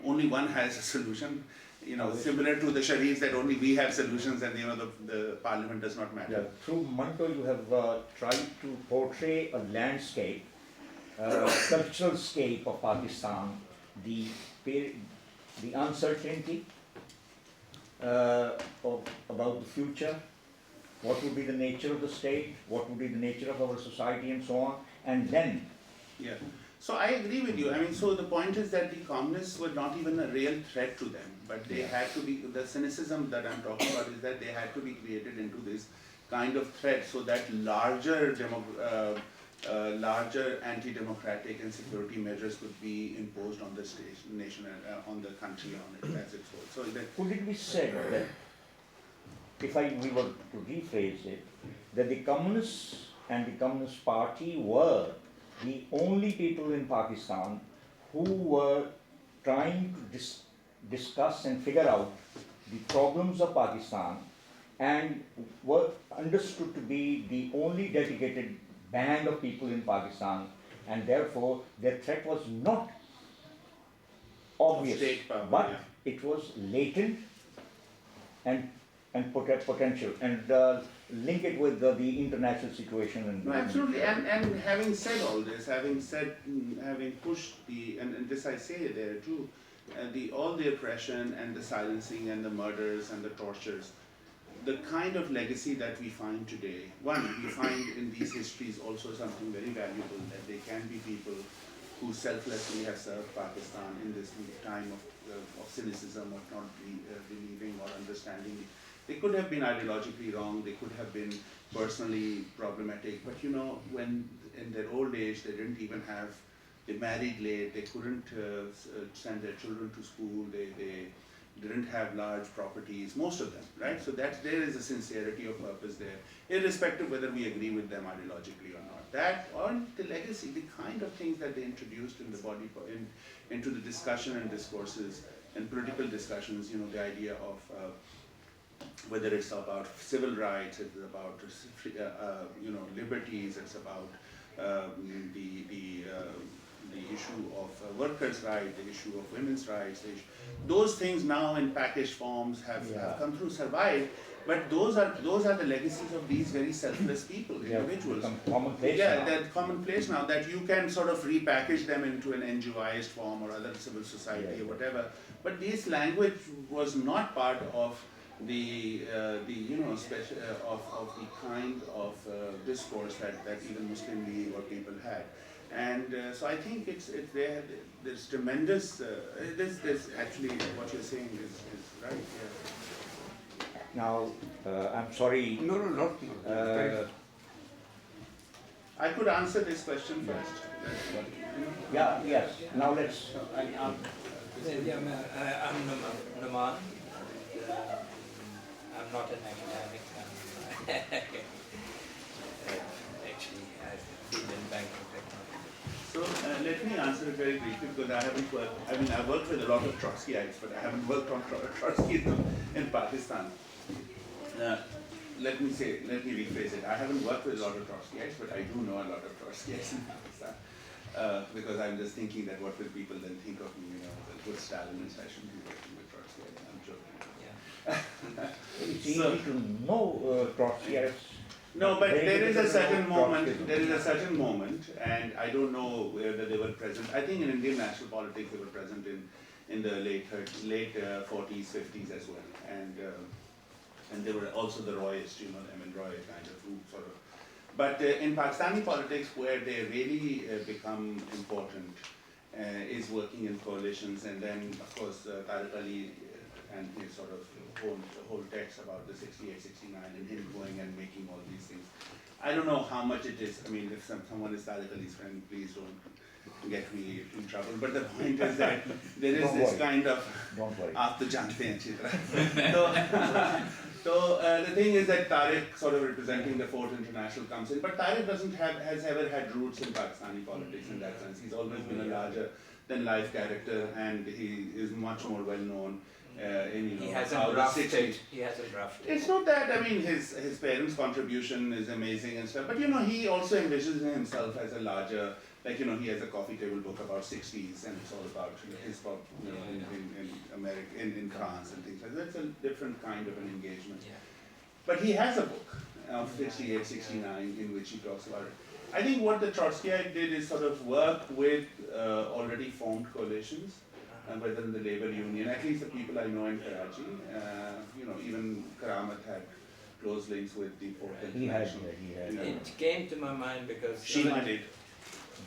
only one has a solution, you know, similar to the Sharifs, that only we have solutions and, you know, the parliament does not matter. Yeah, through Manto you have tried to portray a landscape, cultural scape of Pakistan, the uncertainty about the future, what would be the nature of the state, what would be the nature of our society and so on, and then. Yeah, so I agree with you. I mean, so the point is that the communists were not even a real threat to them, but they had to be, the cynicism that I'm talking about is that they had to be created into this kind of threat so that larger anti-democratic and security measures could be imposed on the nation, on the country, on it as its whole. So that, could it be said that, if we were to rephrase it, that the communists and the Communist Party were the only people in Pakistan who were trying to discuss and figure out the problems of Pakistan, and were understood to be the only dedicated band of people in Pakistan, and therefore their threat was not obvious, state power, but yeah. it was latent and potential, and link it with the international situation. And no, absolutely. And having said all this, having pushed and this I say there too, all the oppression and the silencing and the murders and the tortures, the kind of legacy that we find today, we find in these histories also something very valuable, that there can be people who selflessly have served Pakistan in this time of cynicism, of not believing or understanding. They could have been ideologically wrong, they could have been personally problematic, but you know, when in their old age they didn't even have, they married late, they couldn't send their children to school, they didn't have large properties, most of them, right? So there is a sincerity of purpose there, irrespective whether we agree with them ideologically or not. That, or the legacy, the kind of things that they introduced in the body, into the discussion and discourses and political discussions, you know, the idea of whether it's about civil rights, it's about you know, liberties, it's about the issue of workers' rights, the issue of women's rights, those things now in packaged forms have come through, survived, but those are the legacies of these very selfless people, individuals. Commonplace they're commonplace now, that you can sort of repackage them into an NGOized form or other civil society or whatever, but this language was not part of the you know, of the kind of discourse that even Muslim League or people had. And so I think there's tremendous, there's actually what you're saying is right. Yeah. Now, I'm sorry. No, not. I could answer this question first. Yes. Now let's. I'm Naman. I'm not an academic. Actually, I've been in banking technology. So let me answer it very briefly, because I haven't worked, I mean, I've worked with a lot of Trotskyites, but I haven't worked on Trotskyism in Pakistan. Let me rephrase it. I haven't worked with a lot of Trotskyites, but I do know a lot of Trotskyites in Pakistan. Because I'm just thinking that what will people then think of me, you know, as a good Stalinist, I shouldn't be working with Trotskyites. I'm joking. It's easy to know Trotskyites. No, but there is a certain moment, and I don't know whether they were present. I think in Indian national politics they were present in the late 40s, 50s as well, and they were also the Royists, you know, Emin Roy kind of, who sort of. But in Pakistani politics, where they really become important is working in coalitions, and then of course Tariq Ali and his sort of whole text about the 68, 69 and him going and making all these things. I don't know how much it is. I mean, if someone is Tariq Ali's friend, please don't get me in trouble. But the point is that there is kind of Don't worry. aap to jante hain achhi tarah. So the thing is that Tariq, sort of representing the Fourth International, comes in, but Tariq has ever had roots in Pakistani politics in that sense. He's always been a larger than life character, and he is much more well known in He how hasn't the roughed 60s. it. He hasn't roughed it. It's not that, I mean, his parents' contribution is amazing and stuff, but he also envisions himself as a larger, like, he has a coffee table book about 60s, and it's all about his pop, in America, in France and things like that. That's a different kind of an engagement. Yeah. But he has a book of 68, 69 in which he talks about it. I think what the Trotskyite did is sort of work with already formed coalitions, whether in the labor union, at least the people I know in Karachi, even Karamat had close links with the Fourth International. It came to my mind because Shima did.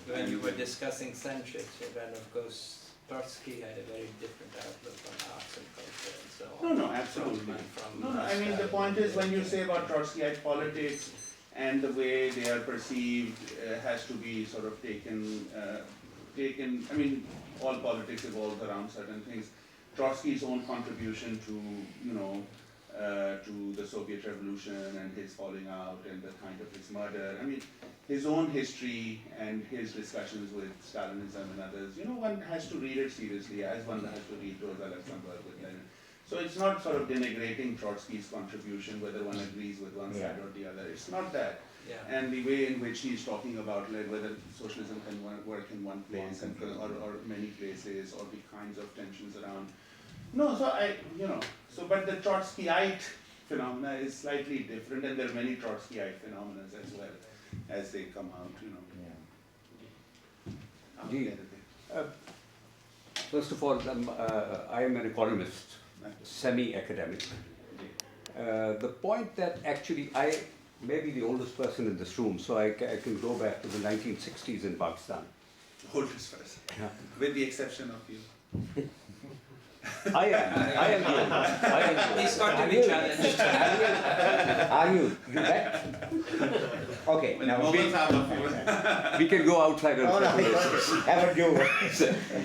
when you were discussing censorship, and of course Trotsky had a very different outlook on arts and culture and so on. No, absolutely. From I mean, the point is, when you say about Trotskyite politics and the way they are perceived has to be sort of taken, I mean, all politics evolves around certain things. Trotsky's own contribution to, to the Soviet Revolution and his falling out and the kind of his murder. I mean, his own history and his discussions with Stalinism and others, one has to read it seriously, as one has to read Rosa Luxemburg with Lenin. So it's not sort of denigrating Trotsky's contribution, whether one agrees with one side or the other. It's not that. Yeah. And the way in which he's talking about whether socialism can work in one place or many places, or the kinds of tensions around. No, but the Trotskyite phenomena is slightly different, and there are many Trotskyite phenomena as well as they come out, First of all, I am an economist, semi-academic. The point that actually I may be the oldest person in this room, so I can go back to the 1960s in Pakistan. Oldest person, with the exception of you. I am the oldest. He's got to be challenged. Are you? You bet? Okay, now We can go outside and have a do.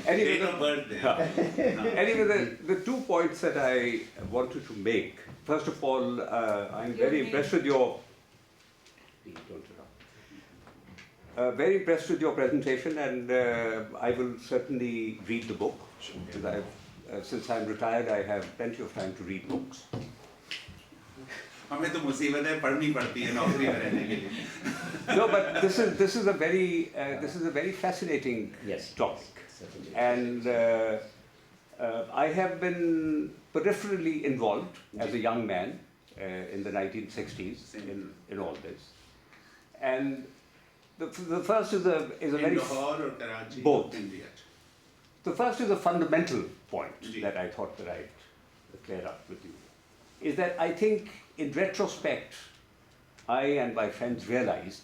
anyway, Date of birth there. Anyway, the 2 points that I wanted to make. First of all, I'm very impressed with your. Very impressed with your presentation, and I will certainly read the book. Because since I'm retired, I have plenty of time to read books. हमें तो मुसीबत है पढ़नी पड़ती है नौकरी में रहने के लिए. No, but this is a very fascinating topic, and I have been peripherally involved as a young man in the 1960s in all this, and the first is a very Lahore or Karachi? both. India. The first is a fundamental point that I thought that I'd clear up with you, is that I think in retrospect, I and my friends realized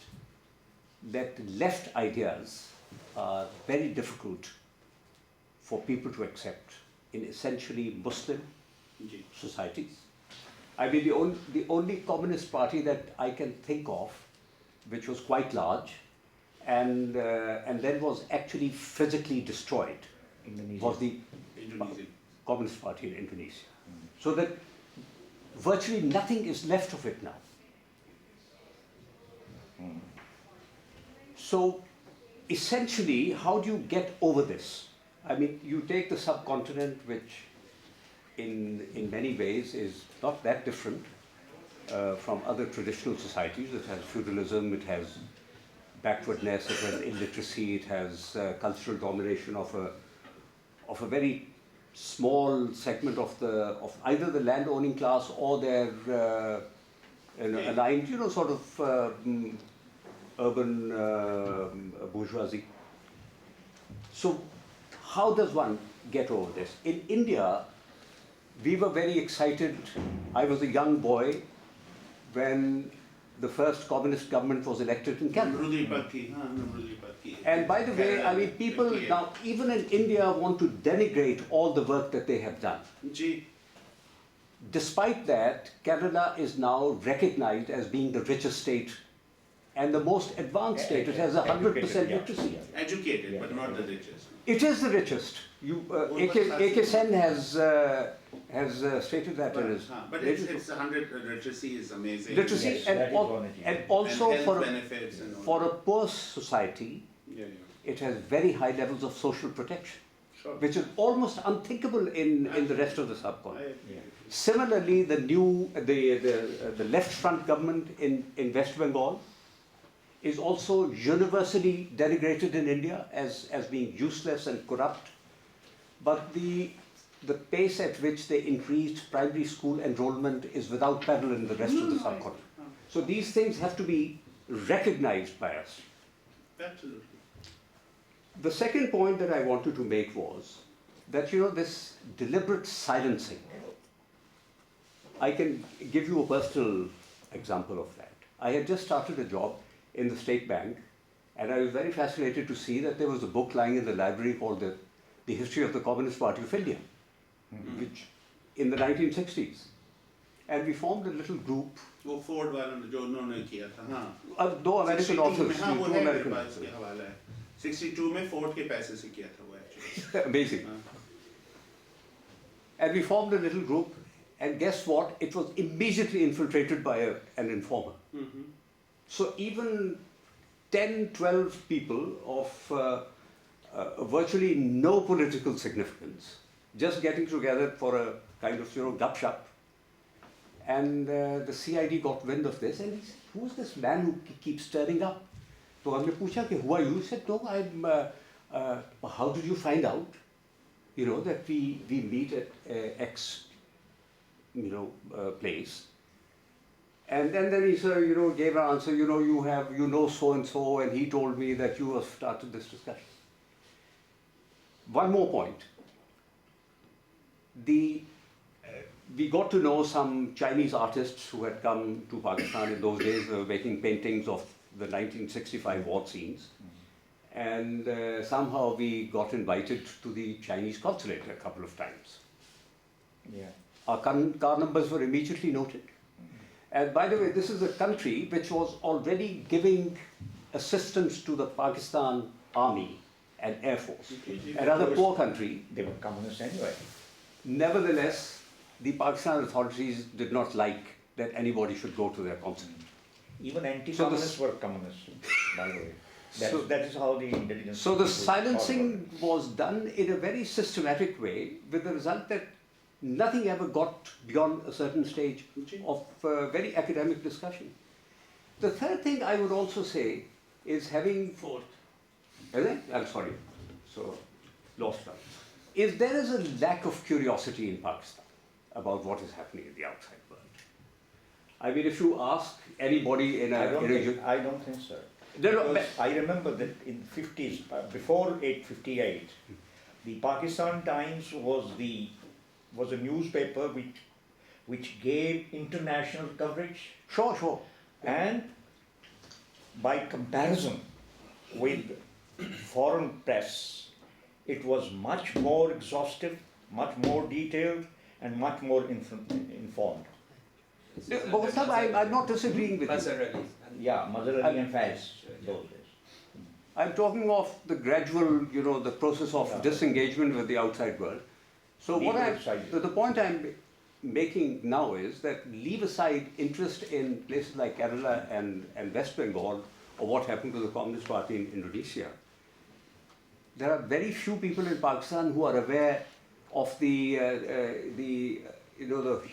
that left ideas are very difficult for people to accept in essentially Muslim societies. I mean, the only communist party that I can think of, which was quite large, and then was actually physically destroyed, was the Communist Party in Indonesia. So that virtually nothing is left of it now. So essentially, how do you get over this? I mean, you take the subcontinent, which in many ways is not that different from other traditional societies. It has feudalism, it has backwardness, it has illiteracy, it has cultural domination of a very small segment of either the land owning class or their aligned, sort of urban bourgeoisie. So how does one get over this? In India, we were very excited. I was a young boy when the first communist government was elected in Canada. And by the way, I mean, people now, even in India, want to denigrate all the work that they have done. Despite that, Canada is now recognized as being the richest state and the most advanced state, it has 100% literacy. Educated, but not the richest. It is the richest. AK Sen has stated that in his But it's 100 literacy is amazing. literacy, Yes, and, that is one it is. and also and for health benefits and all for a that. poor society, Yeah. it has very high levels of social protection, Sure. which is almost unthinkable in the rest of the I subcontinent. agree. Similarly, the left front government in West Bengal is also universally denigrated in India as being useless and corrupt. But the pace at which they increased primary school enrollment is without parallel in the rest of the subcontinent. So these things have to be recognized by us. Absolutely. The second point that I wanted to make was that, you know, this deliberate silencing. I can give you a personal example of that. I had just started a job in the State Bank, and I was very fascinated to see that there was a book lying in the library called The History of the Communist Party of India, which in the 1960s. And we formed a little group. वो Ford वालों ने जो उन्होंने किया था, हाँ. दो American 62 authors, में, हाँ, वो two है मेरे American पास authors. के हवाला है. 62 में फोर्ड के पैसे से किया था वो actually. Amazing. हाँ. And we formed a little group, and guess what? It was immediately infiltrated by an informer. Mhm. So even 10, 12 people of virtually no political significance, just getting together for a kind of, you know, gup-shop. And the CID got wind of this, and he said, "Who's this man who keeps turning up?" So हमने पूछा कि who are you? He said, "No, I'm. How did you find out? You know that we meet at X, you know, place." And then he said, you know, gave an answer. You know, you know so and so, and he told me that you have started this discussion. One more point. We got to know some Chinese artists who had come to Pakistan in those days. They were making paintings of the 1965 war scenes. And somehow we got invited to the Chinese consulate a couple of times. Yeah. Our car numbers were immediately noted. And by the way, this is a country which was already giving assistance to the Pakistan Army and Air Force. Another poor country. They were communists anyway. Nevertheless, the Pakistan authorities did not like that anybody should go to their consulate. Even anti-communists were communists, by the way. That is how the intelligence. So the people silencing was done in a very systematic way, with the result that nothing ever got beyond a certain stage of very academic discussion. The third thing I would also say is having... Fourth. Is it? I'm sorry. So, lost track. Is there is a lack of curiosity in Pakistan about what is happening in the outside world. I mean, if you ask anybody in a... I don't think so. No, Because I remember that in the 50s, before 858, the Pakistan Times was a newspaper which gave international coverage, Sure. and by comparison with foreign press, it was much more exhaustive, much more detailed, and much more informed. But I'm not disagreeing with you. Yeah, Mazhar Ali and Faiz, those days. I'm talking of the gradual, you know, the process of disengagement with the outside world. So the point I'm making now is that leave aside interest in places like Kerala and West Bengal, or what happened to the Communist Party in Indonesia. There are very few people in Pakistan who are aware of the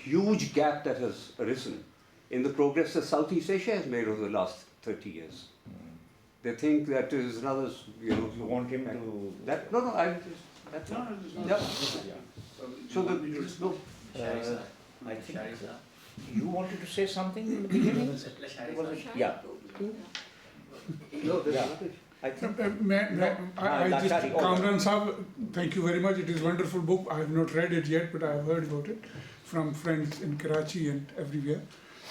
huge gap that has arisen in the progress that Southeast Asia has made over the last 30 years. They think that is another, You want him to... That, no, I'm just... That's No, all. no, it's not. Yeah. So no, I think you wanted to say something in the beginning? Was it? Yeah. No, I think... Kamran Sahab, thank you very much. It is a wonderful book. I have not read it yet, but I have heard about it from friends in Karachi and everywhere.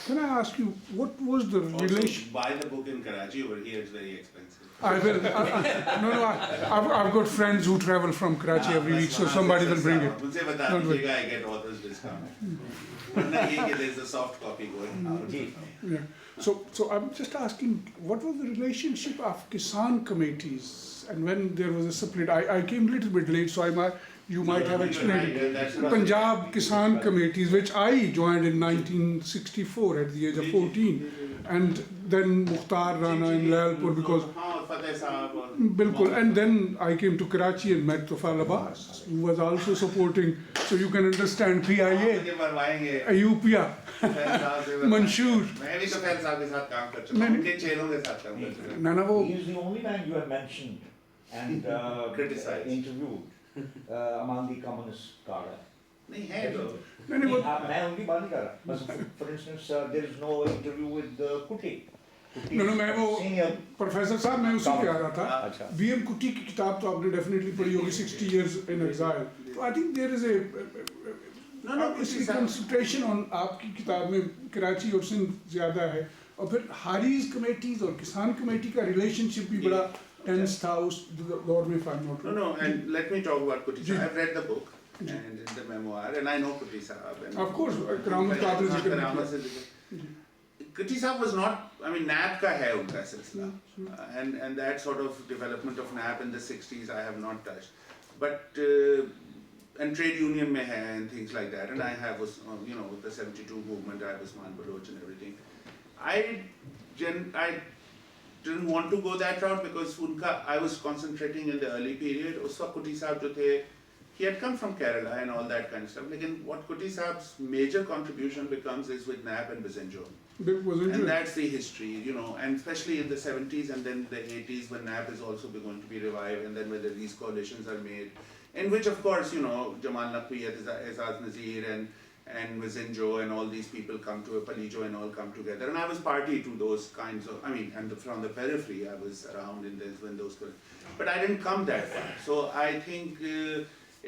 Can I ask you, what was the Also, relation? buy the book in Karachi. Over here, it's very expensive. I will. I've got friends who travel from Karachi every week, so somebody will bring it. मुझे बता Don't worry. दीजिएगा, I get author's discount. वरना ये कि there's a soft copy going out. Yeah. So I'm just asking, what was the relationship of Kisan committees, and when there was a split? I came a little bit late, so you might have explained it. That's Punjab Kisan committees, which I joined in 1964 at the age of 14, and then Mukhtar Rana in Lalpur, because हाँ, Fateh Sahab और Bilkul. And then I came to Karachi and met Tofal Abbas, who was also supporting, so you can understand PIA, मुझे मरवाएंगे Ayupia, फैल साहब से Mansoor. मैं भी तो फैल साहब के साथ काम कर चुका हूँ उनके चेलों के साथ काम कर चुका हूँ Nana wo He is the only man you have mentioned and Criticized. interviewed among the communist cadre. नहीं है तो नहीं, वो- मैं उनकी बात नहीं कर रहा बस for instance there is no interview with Kuti. No, मैं वो senior प्रोफेसर साहब मैं उसी पे आ रहा था अच्छा बीएम कुट्टी की किताब तो आपने डेफिनेटली पढ़ी होगी 60 years in exile. तो I think there is No, no, इसकी Kuti साहब- कंसंट्रेशन ऑन आपकी किताब में कराची और सिंध ज्यादा है, और फिर हारीज कमेटीज और किसान कमेटी का रिलेशनशिप भी बड़ा टेंस था उस दौर में. No, and let me talk about Kuti ji. Sahab. I've read the book and it's the memoir, and I know Kuti Sahab. And Of course, Karamat का आपने जिक्र नहीं Karamat से जिक्र- Kuti Sahab was not, I mean, NAP का है उनका सिलसिला, and that sort of development of NAP in the 60s I have not touched, but and trade union में है and things like that, and I have was with the 72 movement, I was Usman Baloch and everything. I didn't want to go that route because I was concentrating in the early period. उस वक्त Kuti Sahab जो थे, he had come from Kerala and all that kind of stuff. Lekin what Kuti Sahab's major contribution becomes is with NAP and Vizinjo. And that's the history, and especially in the 70s and then the 80s when NAP is also going to be revived, and then when these coalitions are made, in which of course, Jamal Naqvi, Azaz Nazir and Vizinjo and all these people come to Palijo and all come together. And I was party to those kinds of, and from the periphery, I was around in this when those, but I didn't come that far. So I think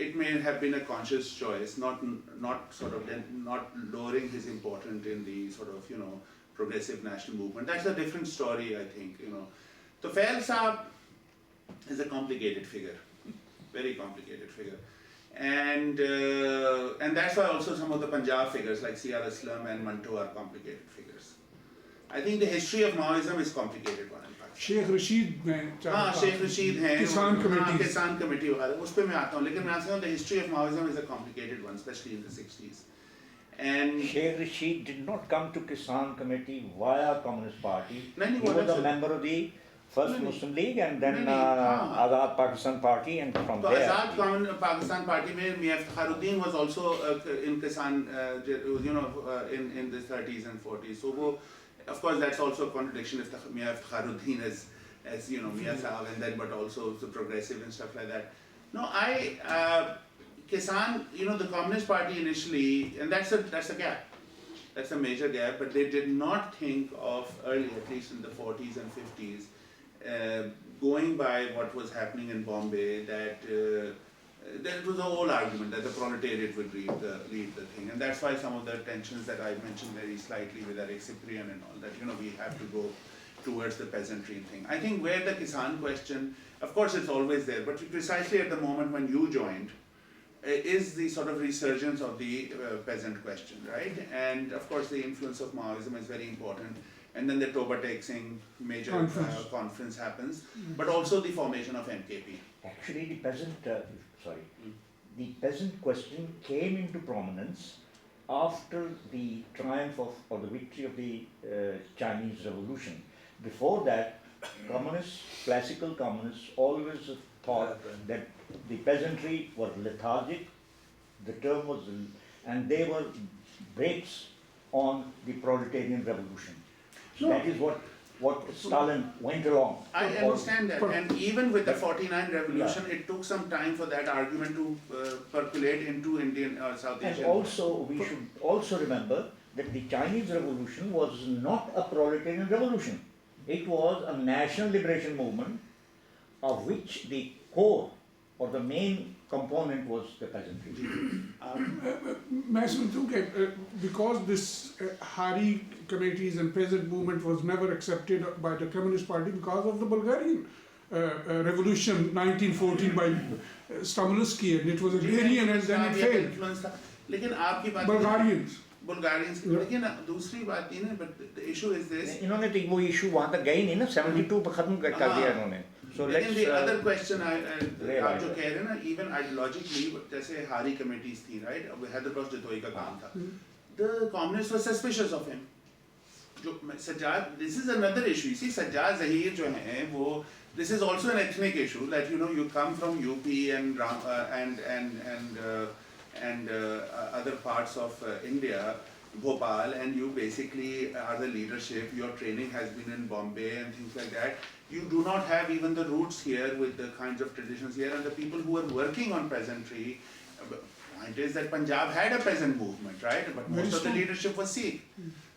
it may have been a conscious choice, not lowering his importance in the sort of, progressive national movement. That's a different story, I think, Tufail Saab is a complicated figure, very complicated figure. And that's why also some of the Punjab figures like C.R. Islam and Manto are complicated figures. I think the history of Maoism is complicated one in Pakistan. Sheikh Rashid में हाँ, शेख रशीद हैं, किसान committee, किसान committee वगैरह, उस पे मैं आता हूँ, लेकिन मैं आपसे the history of Maoism is a complicated one, especially in the 60s. And Sheikh Rashid did not come to Kisan Committee via Communist Party. नहीं, He वो was अलग a से- member of the first नहीं, Muslim League and then नहीं, हाँ, हाँ. Azad Pakistan Party, and from तो there. Azad Pakistan Party में Mia Fakharuddin was also in Kisan, in the 30s and 40s. So वो, of course, that's also a contradiction if Mia Fakharuddin as Mia Sahab, and then but also the progressive and stuff like that. No, Kisan, the Communist Party initially, and that's a gap. That's a major gap, but they did not think of early, at least in the 40s and 50s, going by what was happening in Bombay, that there was a whole argument that the proletariat would lead the thing, and that's why some of the tensions that I mentioned very slightly with Eric Cyprian and all that, we have to go towards the peasantry thing. I think where the Kisan question, of course it's always there, but precisely at the moment when you joined, is the sort of resurgence of the peasant question, right? And of course the influence of Maoism is very important. And then the Toba Tek Singh major conference happens, but also the formation of MKP. Actually, the peasant question came into prominence after the triumph or the victory of the Chinese Revolution. Before that, classical communists always thought that the peasantry were lethargic, the term was, and they were brakes on the proletarian revolution. No. That is what Stalin went along. I understand that, and even with the 49 revolution, it took some time for that argument to percolate into Indian or South And Asian. also, we should also remember that the Chinese Revolution was not a proletarian revolution. It was a national liberation movement of which the core or the main component was the peasantry. मैं समझता हूँ कि because this Hari committees and peasant movement was never accepted by the Communist Party because of the Bulgarian revolution 1914 by Stanislavski, and it was agrarian and then it failed. लेकिन आपकी बात Bulgarians लेकिन दूसरी बात ये ना, but the issue is this. इन्होंने तो वो issue वहाँ तक गई नहीं ना, 72 पे खत्म कर दिया इन्होंने. So let's. The other question आप जो कह रहे हैं ना, even ideologically, जैसे Hari committees थी, right? अब हैदराबाद जतोई का काम था. The communists were suspicious of him. जो Sajjad, this is another issue. You see, Sajjad Zaheer जो हैं वो, this is also an ethnic issue that you come from UP and other parts of India, Bhopal, and you basically are the leadership. Your training has been in Bombay and things like that. You do not have even the roots here with the kinds of traditions here, and the people who are working on peasantry. Point is that Punjab had a peasant movement, right? But most of the leadership was Sikh.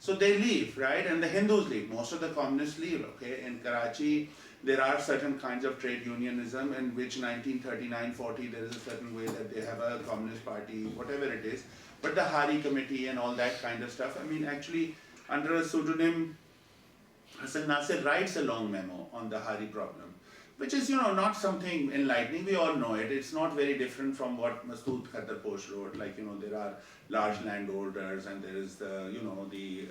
So they leave, right? And the Hindus leave. Most of the communists leave, okay? In Karachi, there are certain kinds of trade unionism in which 1939-40 there is a certain way that they have a communist party, whatever it is. But the Hari committee and all that kind of stuff, I mean, actually, under a pseudonym, Hassan Nasir writes a long memo on the Hari problem, which is, not something enlightening. We all know it. It's not very different from what Masood Khatarposh wrote. Like, there are large landholders and there is the, the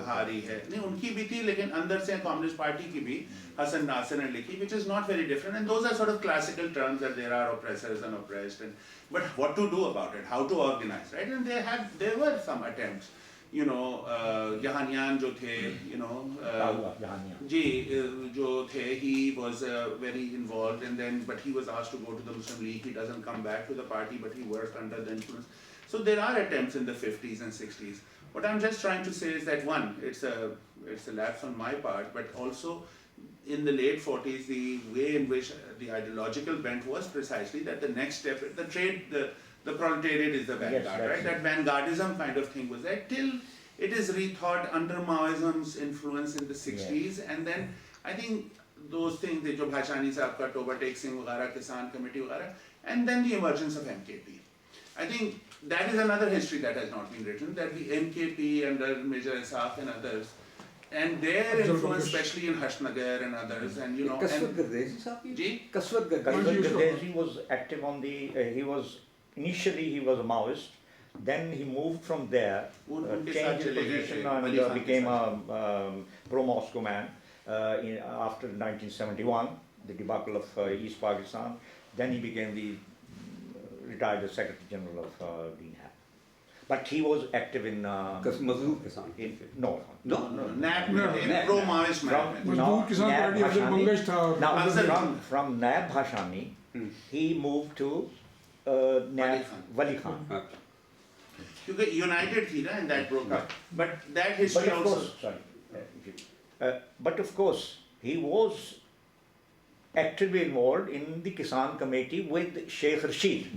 Hari hai. नहीं, उनकी भी थी, लेकिन अंदर से Communist Party की भी Hassan Nasir ने लिखी, which is not very different. And those are sort of classical terms that there are oppressors and oppressed. But what to do about it? How to organize, right? And there were some attempts. Jahanian जो थे, जो थे, he was very involved, but he was asked to go to the Muslim League. He doesn't come back to the party, but he worked under the influence. So there are attempts in the 50s and 60s. What I'm just trying to say is that one, it's a lapse on my part, but also in the late 40s, the way in which the ideological bent was precisely that the next step, the proletariat is the vanguard, right? That vanguardism kind of thing was there till it is rethought under Maoism's influence in the 60s, and then I think those things, the jo Bhashani Sahab ka, Toba Tek Singh wagara, Kisan Committee wagara, and then the emergence of MKP. I think that is another history that has not been written, that the MKP under Major Isaf and others, and their influence, especially in Hasnagar and others, and Kaswat Gardezi Sahab? Kaswat Gardezi was active on the, initially he was a Maoist, then he moved from there, changed his position and became a pro-Moscow man after 1971, the debacle of East Pakistan. Then he became the retired Secretary General of Deen Haq. But he was active in... Mazdoor Kisan? No. Pro-Maoist man. Now, from Naib Bhashani, he moved to Wali Khan. Because United थी ना, and that broke up. But that history but of course, he was actively involved in the Kisan committee with Sheikh Rashid.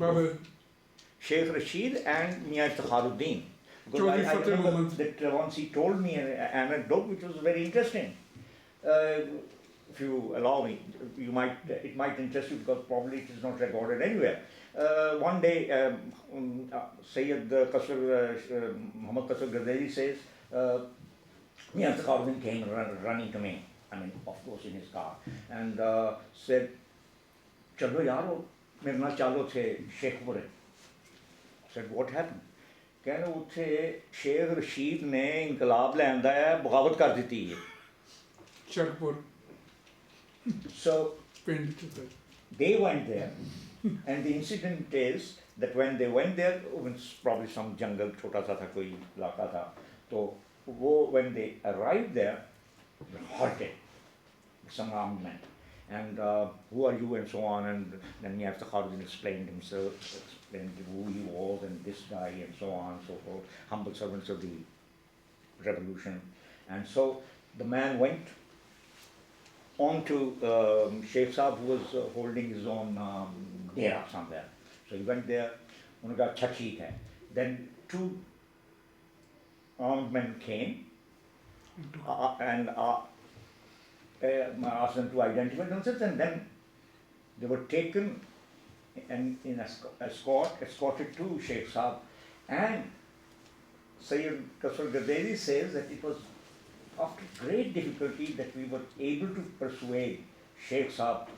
Sheikh Rashid and Mia Iftikharuddin. Because I remember that once he told me an anecdote which was very interesting. If you allow me, it might interest you because probably it is not recorded anywhere. One day, Muhammad Kaswat Gardezi says, Mia Iftikharuddin came running to me, of course in his car, and said, Chalo yaro, mere naal chalo the Sheikhpure. I said, what happened? कहने उठे शेख रशीद ने इंकलाब ले आंदा है बगावत कर दी है Chakpur. So they went there, and the incident is that when they went there, probably some jungle, छोटा सा था कोई इलाका था, तो वो when they arrived there, they were halted, some armed men, and who are you and so on, and then Mia Iftikharuddin explained himself, explained who he was and this guy and so on and so forth, humble servants of the revolution, and so the man went on to Sheikh Saab, who was holding his own dera somewhere. So he went there, उन्होंने कहा अच्छा ठीक है. Then two armed men came and asked them to identify themselves, and then they were taken and in escorted to Sheikh Saab. And Sayyid Kasur Gaderi says that it was after great difficulty that we were able to persuade Sheikh Saab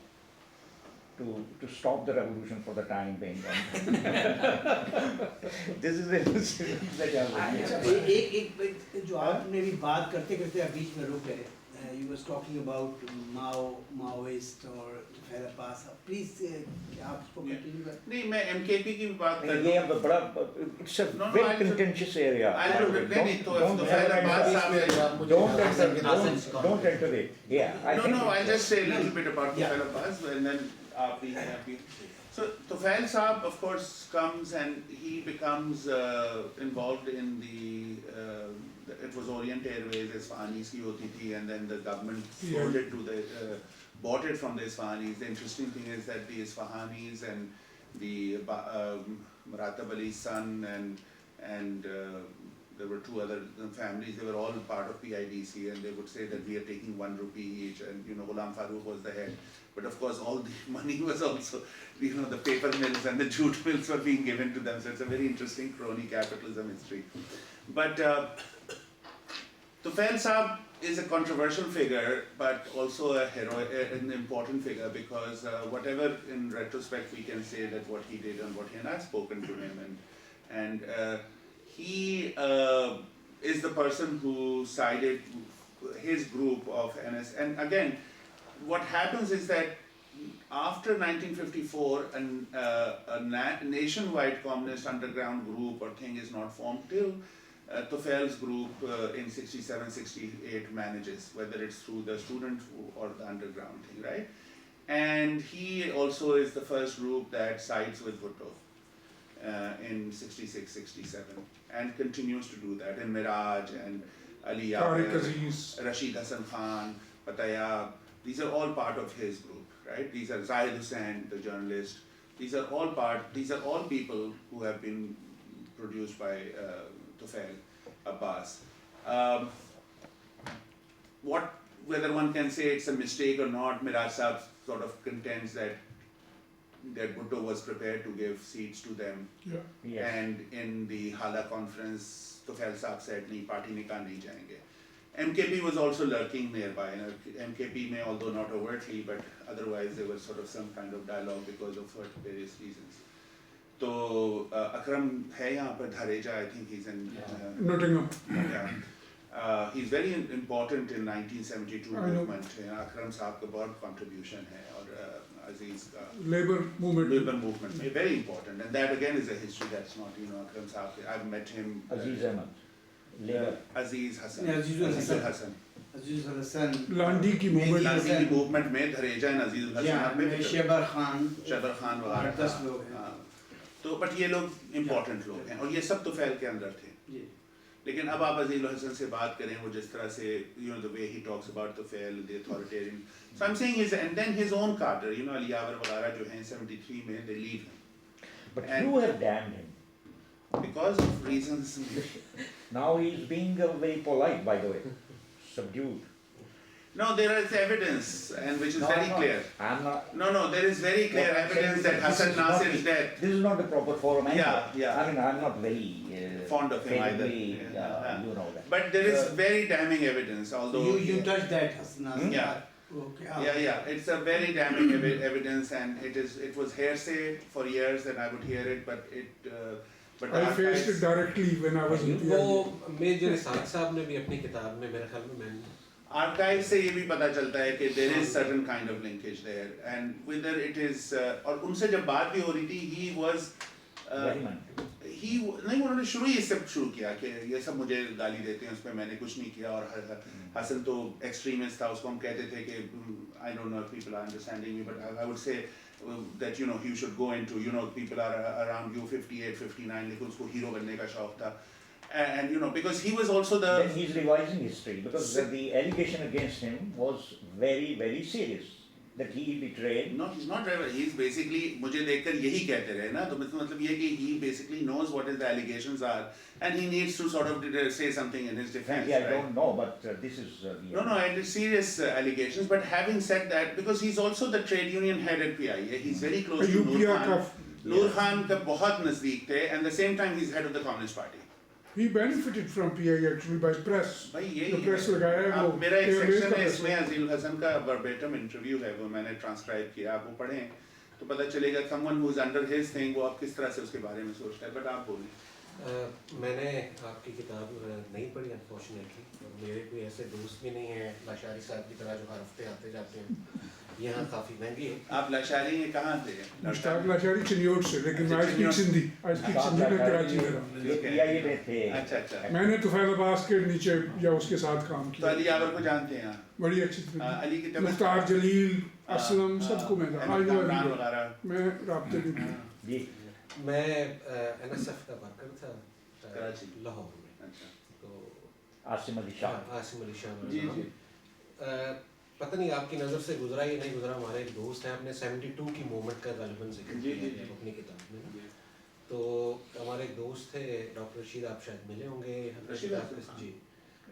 to stop the revolution for the time being. This is the incident that I was एक जो आपने भी बात करते करते आप बीच में रुक गए, you was talking about Maoist or Tufel Abbas. Please आप इसको continue करें. नहीं, मैं MKP की भी बात कर ये अब बड़ा it's a very contentious area. Don't enter it. Yeah. I'll just say a little bit about Tufel Abbas and then happy. So Tufel Saab, of course, comes and he becomes involved in it was Orient Airways, Isfahanis ki hoti thi, and then the government sold it to bought it from the Isfahanis. The interesting thing is that the Isfahanis and the Muratab Ali's son and there were two other families, they were all part of PIDC, and they would say that we are taking 1 rupee each, and Ghulam Farooq was the head. But of course all the money was also, the paper mills and the jute mills were being given to them, so it's a very interesting crony capitalism history. But Tufel Saab is a controversial figure, but also an important figure, because whatever in retrospect we can say that what he did and I've spoken to him, and he is the person who sided his group of NS. And again, what happens is that after 1954, a nationwide communist underground group or thing is not formed till Tufel's group in 67, 68 manages, whether it's through the student or the underground thing, right? And he also is the first group that sides with Bhutto in 66, 67, and continues to do that in Miraj and Ali Yaqub, Rashid Hassan Khan, Patayab. These are all part of his group, right? These are Zahid Hussain, the journalist. These are all people who have been produced by Tufel Abbas. Whether one can say it's a mistake or not, Miraj Saab sort of contends that Bhutto was prepared to give seats to them. Yeah. Yes. And in the Hala conference, Tufel Saab said, nahi, party nikah nahi jayenge. MKP was also lurking nearby. MKP may, although not overtly, but otherwise there was sort of some kind of dialogue because of various reasons. So Akram hai yahan par Dhareja, I think he's in Nottingham. Yeah. He's very important in 1972 movement. Akram Saab ka bahut contribution hai, or Aziz ka Labour movement. Very important. And that again is a history that's not, Akram Saab. I've met him. Aziz Ahmed. Aziz Hassan. Aziz Hassan. Landi ki movement में Dhareja and Aziz Hassan में शेबर खान वगैरह 10 लोग हैं. तो but ये लोग important लोग हैं और ये सब Tufel के अंदर थे. लेकिन अब आप अजीज हसन से बात करें, वो जिस तरह से the way he talks about Tufel, the authoritarian. So I'm saying and then his own cadre, Ali Yavar वगैरह जो हैं 73 में, they leave him. But you have damned him. Because of reasons. Now he is being very polite, by the way, subdued. No, there is evidence, and which is very clear. I'm not. No, there is very clear evidence that Hassan Nasir is dead. This is not the proper forum. Yeah. I mean, I'm not very fond of him either. You know that. But there is very damning evidence, although. You touched that, Hassan Nasir. Yeah. Okay. Yeah. It's a very damning evidence, and it was hearsay for years, and I would hear it, but I faced it directly when I was in वो major Isaac साहब ने भी अपनी किताब में मेरे ख्याल में archive से ये भी पता चलता है कि there is certain kind of linkage there, and whether it is और उनसे जब बात भी हो रही थी, he was नहीं, उन्होंने शुरू ही इससे शुरू किया कि ये सब मुझे गाली देते हैं, उसमें मैंने कुछ नहीं किया, और हसन तो extremist था, उसको हम कहते थे कि I don't know if people are understanding me, but I would say that you should go into people are around you 58, 59, लेकिन उसको हीरो बनने का शौक था, and because he was also then he's revising history, because the allegation against him was very, very serious. that he betrayed. No, he's not driver. He's basically मुझे देखकर यही कहते रहे ना, तो मतलब ये कि he basically knows what the allegations are and he needs to sort of say something in his defense. Frankly, I right? don't know, but this is the No, and it's serious allegations. But having said that, because he's also the trade union head at PIA, he's very close to Noor UPI Khan. का Noor Khan का बहुत नजदीक थे, and at the same time he's head of the Communist Party. he benefited from PI actually by press. भाई The यही press है। लगाया है वो आप मेरा एक airways सेक्शन का है press। इसमें अजील हसन का वर्बेटम इंटरव्यू है, वो मैंने ट्रांसक्राइब किया, आप वो पढ़ें तो पता चलेगा someone who's under his thing वो आप किस तरह से उसके बारे में सोचता है। बट आप बोलिए। मैंने आपकी किताब नहीं पढ़ी अनफॉर्चुनेटली, और मेरे कोई ऐसे दोस्त भी नहीं हैं लाशारी साहब की तरह जो हर हफ्ते आते जाते हैं। यहाँ काफ़ी महंगी है। आप लाशारी में कहाँ थे? मुश्ताक लाशारी चिन्योट से, लेकिन अच्छा, I speak Sindhi, I speak Sindhi में कराची में रहा। ये PIA में थे। अच्छा। मैंने तो फैल अब्बास के नीचे या उसके साथ काम तो किया। अली यावर को जानते हैं आप? बड़ी अच्छी तरह। अली की तबीयत मुख्तार जलील, असलम सबको मैं था। कामरान वगैरह। मैं राब्ते में था। जी। मैं NSF का वर्कर था कराची लाहौर में। अच्छा। तो आसिम अली शाह। आसिम अली शाह जी जी। पता नहीं आपकी नज़र से गुजरा या नहीं गुजरा, हमारे एक दोस्त हैं, आपने 72 की मूवमेंट का गालिबन जिक्र जी, किया जी, है अपनी किताब में ना। जी। तो हमारे एक दोस्त थे डॉक्टर रशीद, आप शायद मिले होंगे। रशीद जी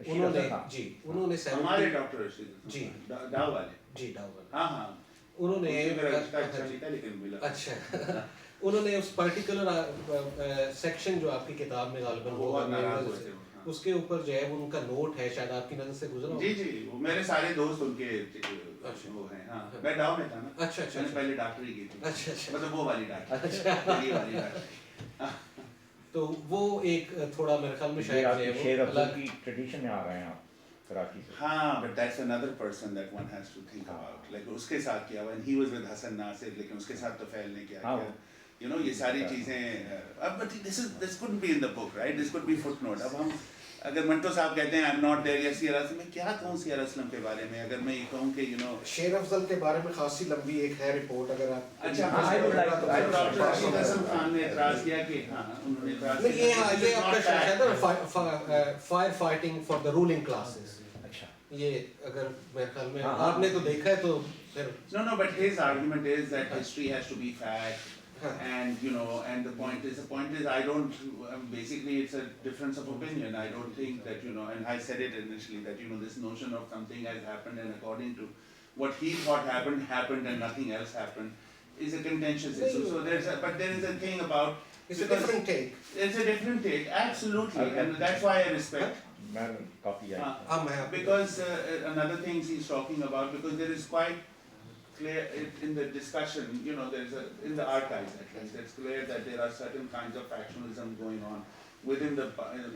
रशीद उन्होंने अफजल खान। जी उन्होंने हमारे डॉक्टर रशीद जी। डाव वाले। जी डाउन हाँ उन्होंने उनसे मेरा रिश्ता अच्छा नहीं था लेकिन मिला। अच्छा उन्होंने उस पर्टिकुलर सेक्शन जो आपकी किताब में गालिबन वो बहुत नाराज हुए थे। हाँ। उसके ऊपर जो है वो उनका नोट है, शायद आपकी नज़र से गुजरा हो। जी जी, वो मेरे सारे दोस्त उनके वो हैं। हाँ, मैं डाव में था ना। अच्छा अच्छा मैंने अच्छा पहले डॉक्टरी की थी। अच्छा मतलब वो वाली डॉक्टरी। अच्छा। ये वाली डॉक्टरी। तो वो एक थोड़ा मेरे ख्याल में ये शायद आपकी जो है शेर वो अफजल अलग की ट्रेडिशन में आ रहे हैं आप कराची से। हाँ, but that's another person that one has to think about. Like उसके साथ क्या हुआ? And he was with Hassan Nasir, लेकिन उसके साथ तो फैल ने क्या हाँ, किया? You know, ये सारी चीजें अब but this couldn't be in the book, right? This could be footnote. अब हम अगर मंटो साहब कहते हैं I'm not there या सियर असलम, मैं क्या कहूँ सियर असलम के बारे में? अगर मैं ये कहूँ कि you know शेर अफजल के बारे में खासी लंबी एक है रिपोर्ट, अगर आप अच्छा हाँ, I would like to- I would like to- doctor Rashid Hasan Khan ने एतराज किया कि हाँ उन्होंने एतराज नहीं, ये किया आपका शायद है ना fire fighting for the ruling classes. अच्छा। ये अगर मेरे ख्याल में हाँ, आपने तो देखा है तो फिर No, but his argument is that history has to be fact, and you know, and the point is, I don't. Basically, it's a difference of opinion. I don't think that you know, and I said it initially that you know, this notion of something has happened, and according to what he thought happened, and nothing else happened, is a contentious issue. So but there is a thing about. it's a because different take. It's a different take, absolutely, and that's why I respect. मैं copy आई। हाँ मैं Because another thing he's talking about, because there is quite clear in the discussion, you know, there's in the archives at least, it's clear that there are certain kinds of factionalism going on within the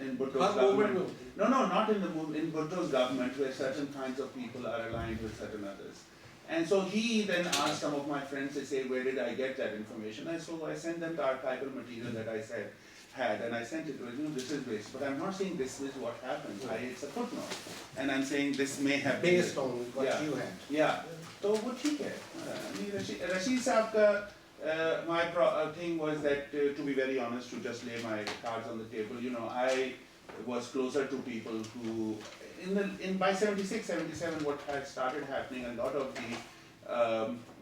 in Bhutto's government. No, not in the in Bhutto's government, where certain kinds of people are aligned with certain others. And so he then asked some of my friends, they say, where did I get that information? And so I sent them the archival material that I had, and I sent it to you know, this is based, but I'm not saying this is what happened. It's a footnote, and I'm saying this may have been based on what Yeah. you had. Yeah, तो वो ठीक है। I mean, Rashid साहब का my thing was that to be very honest, to just lay my cards on the table, you know, I was closer to people who by 76, 77, what had started happening, a lot of the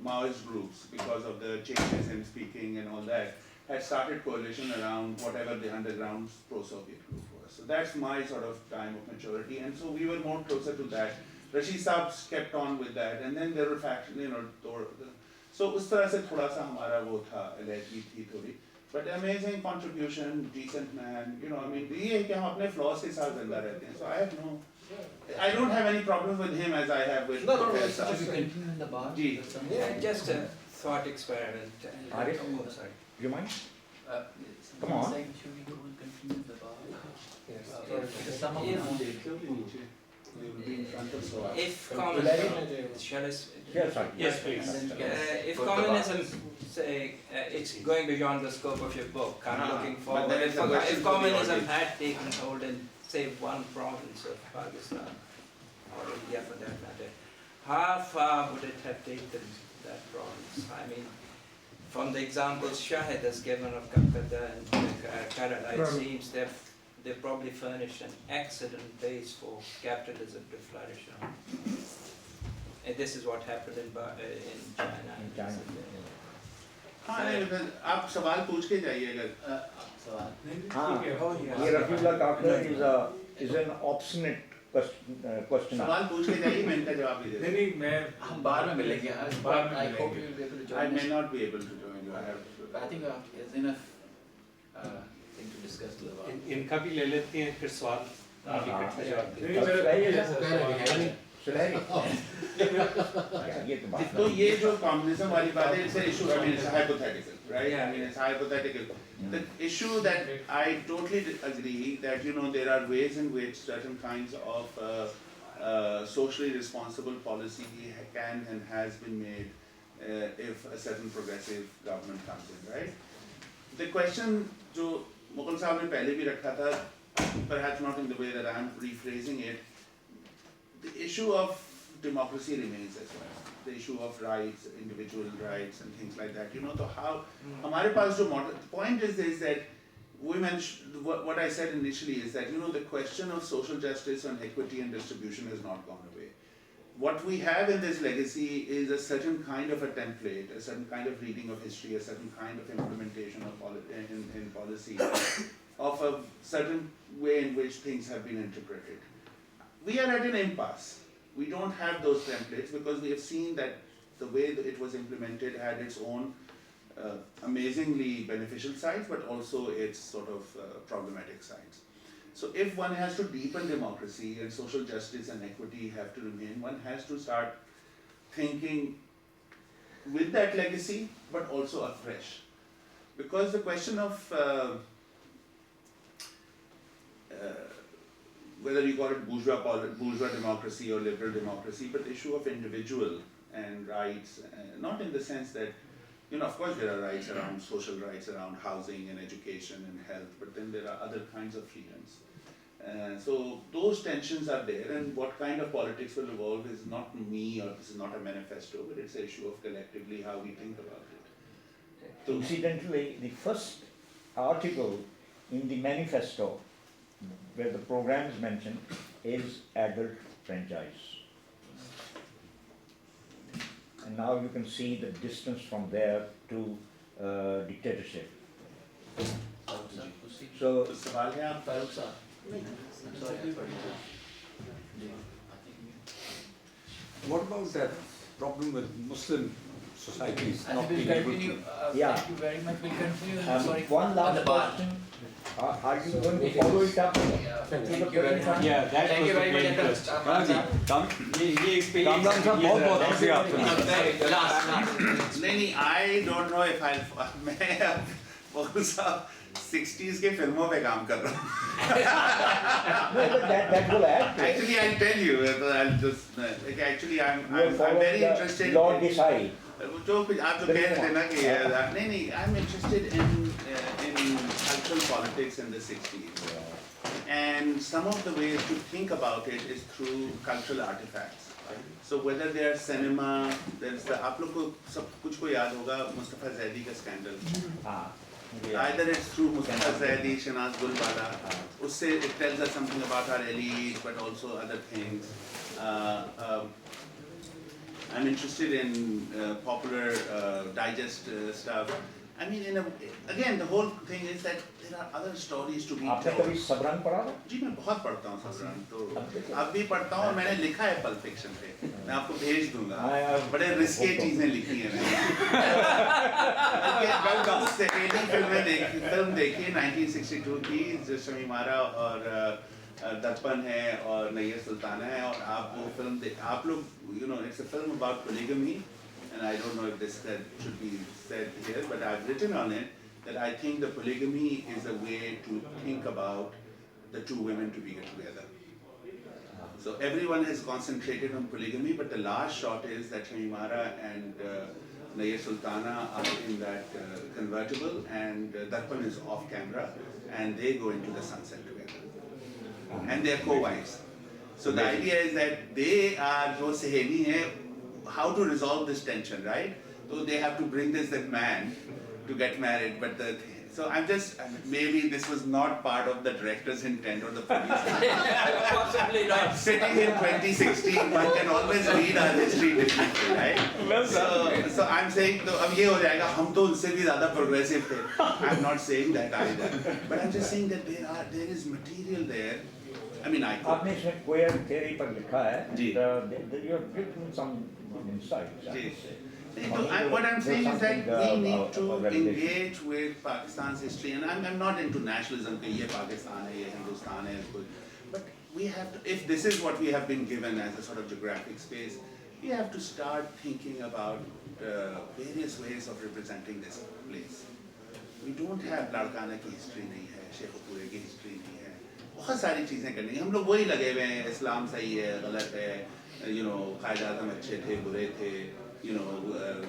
Maoist groups, because of the changes in speaking and all that, had started coalition around whatever the underground pro-Soviet group was. So that's my sort of time of maturity, and so we were more closer to that. Rashid Saab kept on with that, and then there were factions, you know, so उस तरह से थोड़ा सा हमारा वो था, allegedly थी थोड़ी, but amazing contribution, decent man, you know, I mean, ये है कि हम अपने flaws के साथ जिंदा रहते हैं, so I don't have any problems with him as I have with No, Prof. it's Saab. Should we continue in the bar? Ji. Yeah, just a thought experiment. Arif? Oh, sorry. Do you mind? Come on. Saying, should we go and continue the bar? Yes. Because some of them If shall I Yes, sir. Yes, please. If communism, say, it's going beyond the scope of your book, I'm looking but forward. then it's a question If for the communism audience. had taken hold in, say, one province of Pakistan, or India for that matter, how far would it have taken that province? I mean, from the examples Shahid has given of Calcutta and Kerala, it seems they probably furnished an excellent base for capitalism to flourish on. And this is what happened in China. In China. हाँ नहीं मतलब आप सवाल पूछ के जाइए अगर सवाल हाँ, Oh, yeah. ये Rafiullah Kakar is an obstinate questioner. सवाल पूछ के जाइए मैं इनका जवाब भी देता नहीं मैं हम बाद में मिलेंगे बाद में I hope you will be able to हूँ. join I us. may not be able to join you. I have. I think there's enough thing to discuss till about. इनका भी ले लेते हैं फिर सवाल आप इकट्ठे जवाब दें। तो ये जो कम्युनिज्म वाली बात है it's an issue. I mean it's hypothetical, right? Yeah. I mean it's hypothetical. The issue that I totally agree that there are ways in which certain kinds of socially responsible policy can and has been made if a certain progressive government comes in, right? The question जो मुगल साहब ने पहले भी रखा था, perhaps not in the way that I am rephrasing it, the issue of democracy remains as well. The issue of rights, individual rights and things like that. So how हमारे पास जो model, the point is that we mentioned, what I said initially is that the question of social justice and equity and distribution has not gone away. What we have in this legacy is a certain kind of a template, a certain kind of reading of history, a certain kind of implementation of in policy, of a certain way in which things have been interpreted. We are at an impasse. We don't have those templates because we have seen that the way that it was implemented had its own amazingly beneficial sides, but also its sort of problematic sides. So if one has to deepen democracy and social justice and equity have to remain, one has to start thinking with that legacy, but also afresh. Because the question of whether you call it bourgeois democracy or liberal democracy, but the issue of individual and rights, not in the sense that, of course there are rights around social rights, around housing and education and health, but then there are other kinds of freedoms. So those tensions are there, and what kind of politics will evolve is not me, or this is not a manifesto, but it's an issue of collectively how we think about it. So, Incidentally, the first article in the manifesto where the program is mentioned is adult franchise. And now you can see the distance from there to dictatorship. So, तो सवाल है आप फारूक साहब sorry What about that problem with Muslim societies I not think being we'll able continue. to? Yeah. Thank you very much. We'll continue. Sorry. one on the last bar. question. Are you going to follow it up? Thank you very much. Yeah, that Thank was you the very main much. question. हाँ जी, कामरान साहब बहुत शुक्रिया आपका। Last. नहीं I don't know if I'll मैं अब साहब 60s के फिल्मों पे काम कर रहा हूँ. No, but that will add. Actually I'll tell you. I'll just actually I'm very interested. Lord Desai. जो कुछ आप जो कह रहे थे ना कि नहीं I'm interested in cultural politics in the 60s. And some of the ways to think about it is through cultural artifacts. So whether they are cinema, there's the आप लोग को सब कुछ को याद होगा मुस्तफा ज़ैदी का scandal. Either it's through Mustafa Zaidi, Shanaz Gulwala, usse it tells us something about our elite, but also other things. I'm interested in popular digest stuff. I mean, again, the whole thing is that there are other stories to be आपने told. कभी सबरंग पढ़ा था? जी मैं बहुत पढ़ता हूँ सबरंग तो अब भी पढ़ता हूँ और मैंने लिखा है पल्प फिक्शन पे मैं आपको भेज दूंगा बड़े रिस्के चीजें लिखी हैं मैंने फिल्म देखी 1962 की जो शमीमारा और दर्पण है और नैयर सुल्ताना है और आप वो फिल्म आप लोग it's a film about polygamy and I don't know if this should be said here but I've written on it that I think the polygamy is a way to think about the two women to be together. So everyone has concentrated on polygamy, but the last shot is that Shamimara and Naya Sultana are in that convertible and Darpan is off camera and they go into the sunset together. And they are co-wives. So the idea is that they are jo seheli hai, how to resolve this tension, right? So they have to bring this man to get married, but the So I'm just, maybe this was not part of the director's intent or the police. Possibly not. Sitting in 2016, one can always read our history differently, right? So I'm saying, तो अब ये हो जाएगा, हम तो उनसे भी ज़्यादा progressive थे. I'm not saying that either, but I'm just saying that there is material there. I mean, I could. आपने इसमें queer theory पर लिखा है. जी. You have given some good insights. I ji. would say. What I'm saying is that we need to revelation. engage with Pakistan's history, and I'm not into nationalism, कि ये पाकिस्तान है, ये हिंदुस्तान है, but we have to, if this is what we have been given as a sort of geographic space, we have to start thinking about various ways of representing this place. We don't have Larkana की history नहीं है, शेखपुरे की history नहीं है, बहुत सारी चीजें करनी हैं. हम लोग वही लगे हुए हैं, इस्लाम सही है, गलत है, कायद आज़म अच्छे थे, बुरे थे.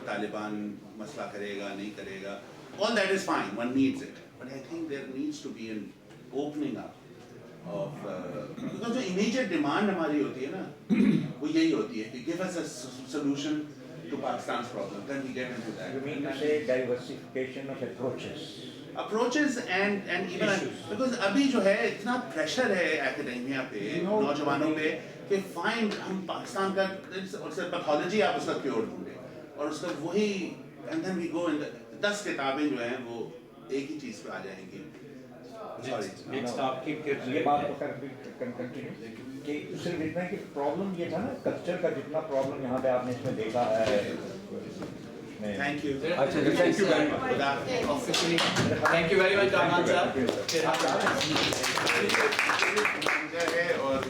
Taliban masla karega, nahi karega. All that is fine, one needs it. But I think there needs to be an opening up of, because the immediate demand हमारी होती है ना, वो यही होती है कि give us a solution to Pakistan's problem, then we get into that. You mean to say diversification of approaches? Approaches and even because अभी जो है इतना pressure है academia पे, नौजवानों पे कि find हम पाकिस्तान का उसका pathology आप उसका cure ढूंढे और उसका वही and then we go in 10 किताबें जो हैं वो एक ही चीज़ पे आ जाएंगी. Sorry. ये बात तो कर continue कि सिर्फ इतना कि problem ये था ना culture का जितना problem यहाँ पे आपने इसमें देखा है. Thank you. Thank you very much. Officially, thank you very much, Kamran sir. और